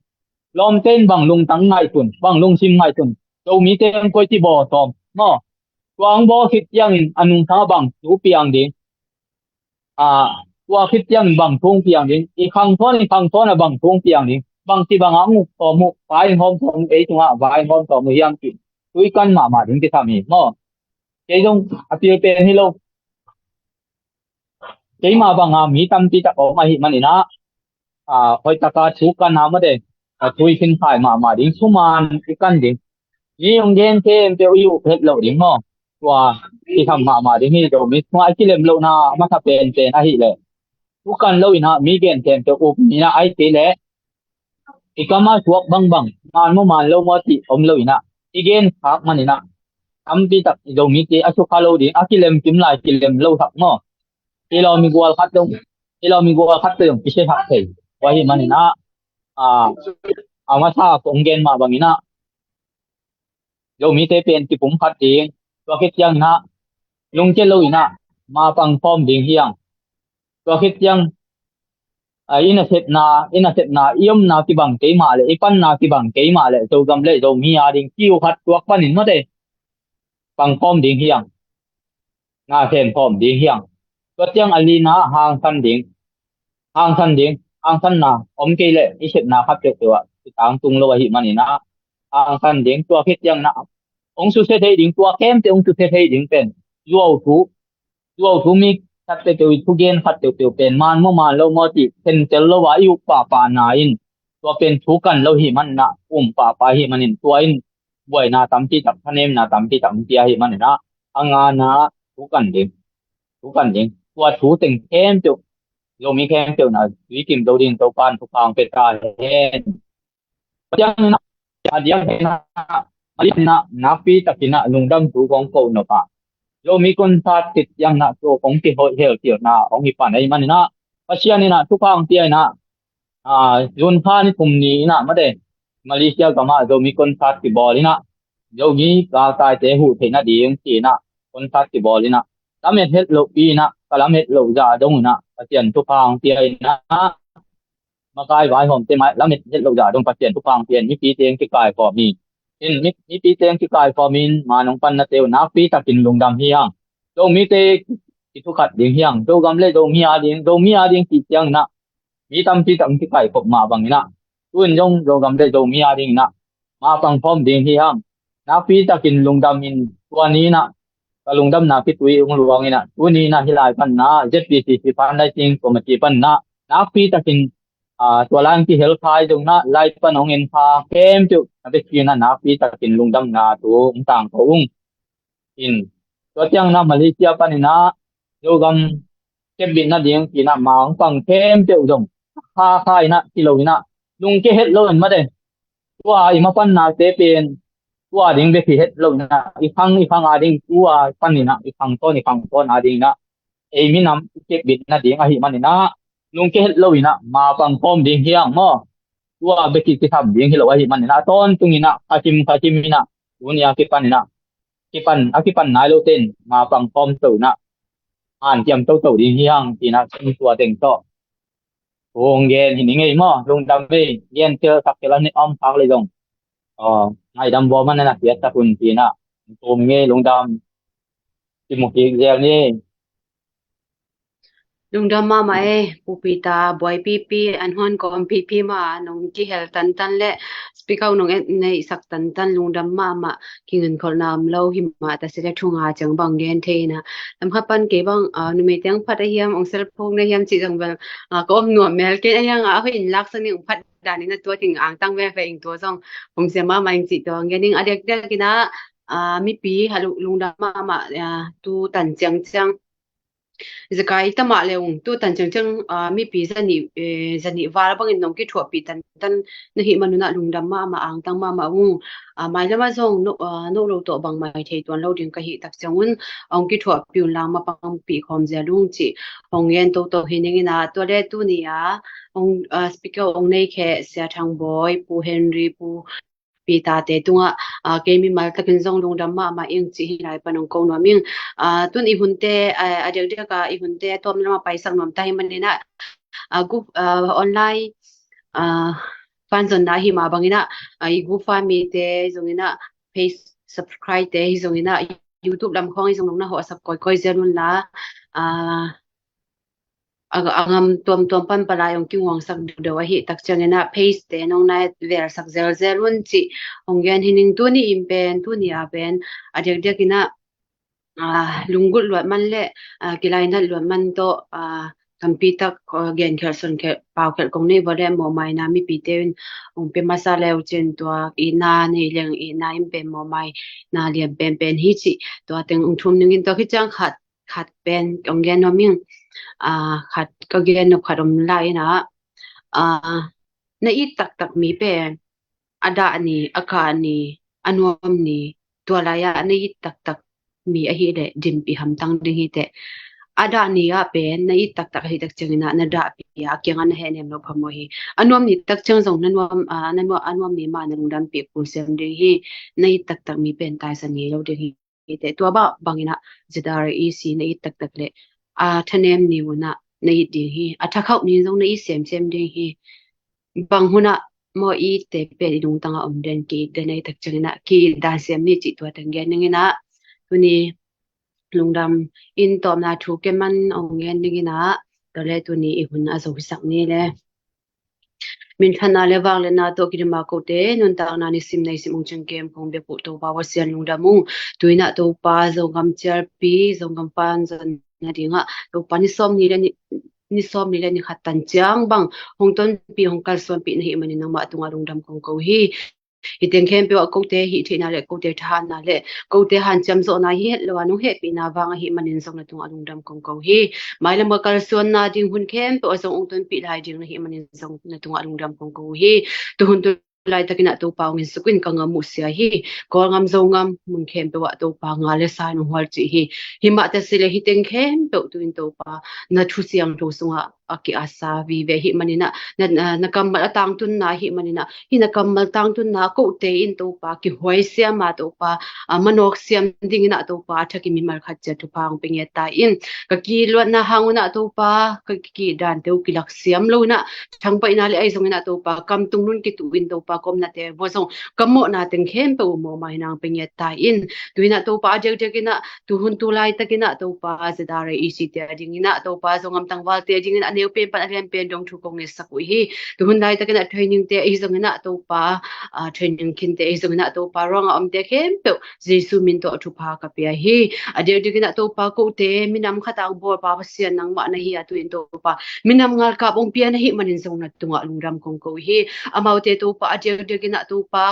Speaker 5: ล้อมเต้นบังลงตั้งไงตุนบังลงชิมไงตุนโจมีเต้นก๋วยที่บ่อตอมเนาะตัวอังบ่อคิดยังอันนุงท้าบังดูเปียงดิตัวคิดยังบังทงเปียงดิอีข้างท้อนนะบังทงเปียงดิบังที่บังอังมุกต่อมุกไปหอมทงไอ้จังหวะไปหอมต่อมือยังกินคุยกันมาถึงที่ทำนี่เนาะเจ้าจงอภิเป็นให้โลเจ้ามาบังมีตั้มที่จะออกมาหิมันนี่นะคอยตะการทุกกันน้ำมาเด็กทุยขึ้นถ่ายมาดิ้งสุมานที่กันดิ้งยี่ยงเย็นเทมเปียวอยู่เพชรเหล่าดิ้งมั้งว่าที่ทำมาดิ้งนี่เดี๋ยวมีสมัยที่เล่มเหล่านามาถ้าเป็นอาหิเลย ทุกกันเรานะมีเกณฑ์เกณฑ์จะอุบนี่นะไอ้ตีแหละอีกมาช่วบังบังงานมั่วมันเรามาที่อมเรานะอีเกณฑ์พักมันนี่นะทำปีตักเรามีที่อาชุขาเราดีอากิเลมกิมไลกิเลมเราทักเนาะที่เรามีกัวขัดตรงที่เรามีกัวขัดตรงพิเศษทักเตยว่าที่มันนี่นะเอามาท่าคงเกณฑ์มาบางนี่นะเรามีที่เป็นที่ผมขัดเองตัวคิดยังนะลุงเจ้าเรานะมาฟังพร้อมดิ่งเฮียงตัวคิดยังina set na iom na ki bang ke ma le ipan na ki bang ke ma le to gam le do mi a ding kiu khat tuak panin ma de pang pom ding hiang nga then pom ding hiang to tiang alina hang san na om ke le i set na khat te to ti tang tung lo hi mani na hang san ding to khit tiang na ong su se thei ding to kem te ong su se thei ding pen yuo thu mi thật tế tiêu thu gen khát tiêu tiêu pen man mo man lo mo ti pen tel lo wa yu pa na in to pen thu kan lo hi man na pa hi man in to in boy na tam ti tam thanem na tam ti tam ti hi man na anga na thu kan ding to thu teng kem tiêu lo mi kem tiêu na wi kim do din to pan thu pang pe ta hen yang na yang na na pi takina lungdam thu gong ko no pa lo mi kon sa tit yang na to kong ti ho hel ti na ong hi pan ai man na pasia ni na tu pang ti na yun pha ni kum ni na ma de Malaysia ka ma lo mi kon sa ti bol na yo gi ka tai te hu the na ding ti na kon sa ti bol na lamet het lo pi na kalamet lo ja dong na pasian tu pang ti ai na ma kai vai hom te mai lamet het lo ja dong pasian tu pang ti ni pi teng ki kai ko mi in mi pi teng ki kai for min ma nong pan na teu na pi takin lungdam hiang do mi te ki thu khat ding hiang do gam le do mi a ding ti tiang na mi tam pi tam ki kai pop ma bang na tuin jong do gam le do mi a ding na ma pang phom ding hiang na pi takin lungdam in tua ni na ka lungdam na pi tui ung luang ina tu ni na hilai pan na zpc pan dai ting ko ma ti pan na pi takinตัวล่างที่เฮลทายตรงนั้นไล่ปนองเงินพาเข้มจุดไปกินน่ะนักปีตะกินลุงดำนาตัวต่างเขาอินตัวเจ้าน่ะมาเลเซียปนินะโยกำเก็บบินน่ะเดียงกินน่ะมาของฝั่งเข้มจุดตรงค่ายน่ะที่เราน่ะลุงเกเฮ็ดเราเห็นมาเด้ตัวอีมาปันนาเตเป็นตัวดิ่งไปที่เฮ็ดเราน่ะอีกครั้งอาดิ่งตัวปันนี่น่ะอีกครั้งต้นอาดิ่งน่ะเอมีน้ำเก็บบินน่ะเดียงอาหิมันนี่นะลุงเกเฮ็ดเราอีน่ะมาฟังพร้อมดิ่งเฮียงมั้งตัวไปที่ทำดิ่งเฮ็ดเราอาหิมันนี่นะต้นตรงนี้น่ะคาจิมนี่น่ะตัวนี้อากิปันนี่น่ะอากิปันนายเราเต้นมาฟังพร้อมตัวน่ะอ่านเตรียมตัวดิ่งเฮียงที่น่ะตัวเต็งโตโอ้เงินหินไงมั้งลุงดำไปเงินเจอสักเท่านี้อ้อมพักเลยจงไอ้ดำบอมันน่ะเสียตะคุณที่น่ะตัวเงี้ยลุงดำที่มุกอีกแล้วนี่
Speaker 2: ลุงดำมาปูปีตาบอยปีอันฮอนก็อันปีมาน้องกี่เฮลตันเละสปีกเอาน้องในสักตันลุงดำมากินเงินคนนำเล่าหิมะแต่เสียทุ่งอาจังบางเงินเทนะลำพับปันเก็บังนุ่มเตียงพัดเฮียมองเซลพงในเฮียมจีจังแบบก็หนวดแมวเกยังเขาอินลักษณะพัดด่านนี้นะตัวถึงอ่างตั้งแวะไปอีกตัวซ่องผมเสียมาจริงตัวเงี้ยนิ่งเด็กกินนะมีปีฮัลลุงดำมาตูตันจังจะกลายตั้งมาเลยตัวตันจังมีปีจะนี่ว่าแล้วบางทีน้องคิดถั่วปีตันนี่หิมันน่ะลุงดำมาอ่างตั้งมาไม่แล้วมาส่งนกเราตัวบางไม่เทตัวเราดึงกะหิตักจังวันองคิดถั่วปีนลางมาบางปีคอมเจลุงจีองเย็นตัวเห็นยังไงนะตัวแรกตัวนี้องสปีกเกอร์องในแค่เสียทางบอยปูเฮนรี่ปูปีตาเตตุงเกมีมาตะกินซงลุงดำมาเองจีหิไลปนองกงนวมิงตุนอีหุ่นเตเดี๋ยวก็อีหุ่นเตตัวมันมาไปสักหน่อมไตมันเนี่ยนะกูออนไลน์ฟันสนนะหิมาบางทีนะอีกูฟันมีเตตรงนี้นะเพจ subscribe เตตรงนี้นะ YouTube ลำคองตรงนั้นนะหัวสับก้อยเจรุนละangam tom pan pala yung kingwang sak dawa hi takchang na paste te nong na ver sak zel un chi ongyan hining tu ni impen tu ni apen adek ina lunggut luat man le kilai na luat man to kampita gen kherson ke pau khel kong nei bore mo mai na mi piteun ong pe masala u chen to ina nei leng ina impe mo mai na liam pen hi chi to ateng ung thum ning to hi chang khat pen ongyan no ming ขัดก็เกณฑ์นกขัดอมไล่นะในอีตักมีเป็นอดานีอาการนี้อนวมนี้ตัวลายในอีตักมีอหิเดจิมปีหำตังดิหิเตada niya pen na itak tak hi tak changina na da pi a kyangan he nem lo phamo hi anwam ni tak chang jong nanwa anwam ni ma na lungdam pi pu sem de hi na itak tak mi pen tai san ni lo de hi te to ba bangina jidar e si na itak tak le a thanem ni wona na i de hi a thakhau ni jong na i sem de hi bang huna mo i te pe dung tanga om den ki de na itak changina ki da sem ni chi to tang gen ngina tuni lungdam in tom na thu ke man ong ngen dingina tole tu ni ihun a zo sak ni le min thana le wang le na to ki ma ko te nun ta na ni sim nei sim ung chang kem khong be pu to ba wa sian lungdamu tuina to pa zo gam char pi zo gam pan zan na dinga to pa ni som ni le ni som ni le ni khatan chang bang hong ton pi hong kal som pi ni hi mani nang ma tunga lungdam kong ko hi iteng khem pe ko te hi thina le ko te than na le ko te han cham zo na hi lo anu he pi na wang hi manin song na tung alung dam kong ko hi maila ma kal suan na ding hun khem pe ozong ong ton pi lai ding na hi manin song na tung alung dam kong ko hi tu hun tu lai takina to pa ngin sukin ka ngam musia hi ko ngam zo ngam mun khem pe wa to pa nga le sai no hwal chi hi hima ta sile hi teng khem pe tu in to pa na thu siang to sunga aki asa vi ve hi manina na kamal atang tun na hi manina hi na kamal tang tun na ko te in to pa ki hoi sia ma to pa manok siam ding na to pa thaki mi mar khat cha tu pang penge ta in ka ki lo na hanguna to pa ka ki dan te ki lak siam lo na thang pa ina le ai zong na to pa kam tung nun ki tu win to pa kom na te bo song kamo na teng khem pe mo mai nang penge ta in tuina to pa je je kina tu hun tu lai ta kina to pa zedare isi te ding ina to pa zong am tang wal te ding ina neu pe pa rian pen dong thu kong ne sakui hi tu hun lai ta kina training te ai zong ina to pa training kin te ai zong ina to pa rong am te khem pe jesu min to thu pa ka pe hi ade de kina to pa ko te minam khatang bor pa sian nang ma na hi atu in to pa minam ngal ka bong pia na hi manin zong na tunga lungram kong ko hi amau te to pa ade de kina to pa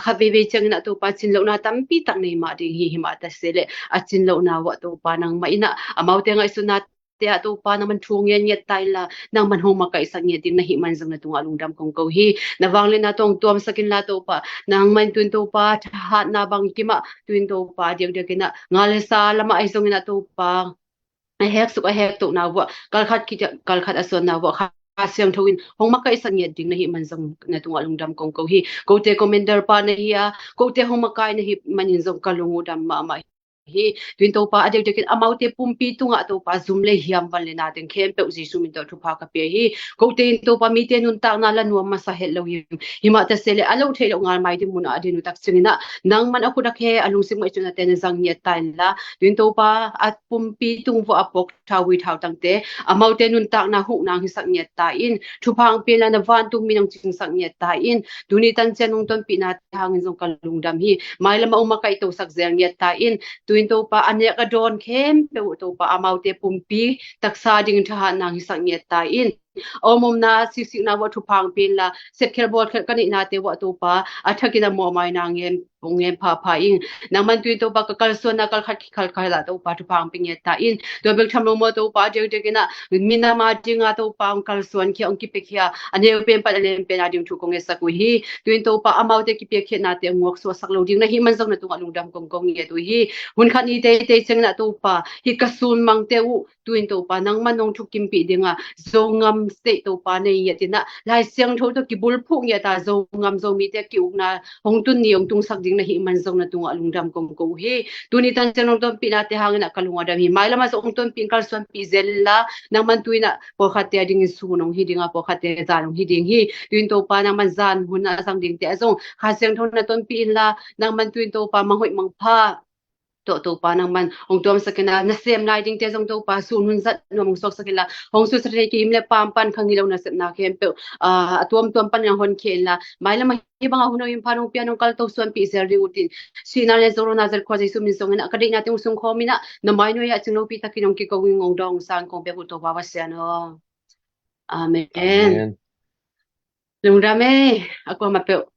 Speaker 2: khabe be chang na to pa chin lo na tampi tak nei ma ding hi hima ta sele a chin lo na wa to pa nang ma ina amau te ngai suna te a to pa na man thung yen yet tai la nang man homa kai sang ye tin na hi man zang na tunga lungdam kong ko hi na wang le na tong tuam sakin la to pa nang man tun to pa hat na bang kima tun to pa deg deg na ngale sa lama ai zong na to pa a hek su a hek to na wa kal khat ason na wa asyang thawin hong makai sang ye ding na hi man zong na tunga lungdam kong ko hi ko te commander pa na hi ko te hong makai na hi manin zong kalungu dam ma hi twin to pa adek dek amaute pumpi tunga to pa zoom le hiam van le na ten khem pe ji sumin to thu pha ka pe hi ko te to pa mi te nun ta na la nu ma sa hel lo hima ta sele alo the lo ngal mai di mun adinu tak chingina nang man aku dak he alung sim mai chuna ten zang ye tan la twin to pa at pumpi tung vo apok thawi thau tang te amaute nun tak na hu nang hi sak ye ta in thu phang pe la na van tung minang ching sak ye ta in duni tan chen ung ton pi na hangin zong kalung dam hi mai lama uma kai to sak zer ye ta in tuin to pa ane ka don khem pe to pa amaute pumpi taksa ding tha nang hi sang ye ta in omom na sisi na wa thu phang pin la set khel bot khel kani na te wa to pa athakina mo mai nang yen pungen pha in nang man tuin to pa kal so na kal khat khal la to pa thu phang pin ye ta in to bel tham lo mo to pa je je kina mina ma dinga to pa kal son ki ong ki pe khia ane pen pa len pen a ding thu kong sa ku hi tuin to pa amaute ki pe khe na te ngok so sak lo ding na hi man zong na tu alung dam kong ye tu hi hun khan ni te cheng na to pa hi kasun mang te u tuin to pa nang manong thu kim pi dinga zongam state to pa nei ye tina lai siang tho to ki bul phung ya ta zongam zo mi te ki ukna hong tun ni ong tung sak ding na hi man zong na tung alung dam kong ko hi tuni tan chen ong ton pi na te hang na kalunga dam hi mai lama so ong ton pin kal son pi zella nang man tuina po khatia ding su nong hi dinga po khatia za nong hi ding hi tuin to pa nang man zan hun na sang ding te azong kha siang tho na ton pi la nang man tuin to pa mang hoi mang pha to pa nang man ong tom sakina na sem lai ding te jong to pa su nun zat nom sok sakila hong su sre ki imle pam pan khangi lo na set na khem pe atom pan yang hon khela mai lama hi banga huno im phanong pianong kal to suan pi zer ri utin sina le zoro na zer khwaji su min song na kadai na te usung khomina na mai no ya chinglo pi takinong ki ko wing ong dong sang kong pe to ba wasiano amen lungrame ako mapeo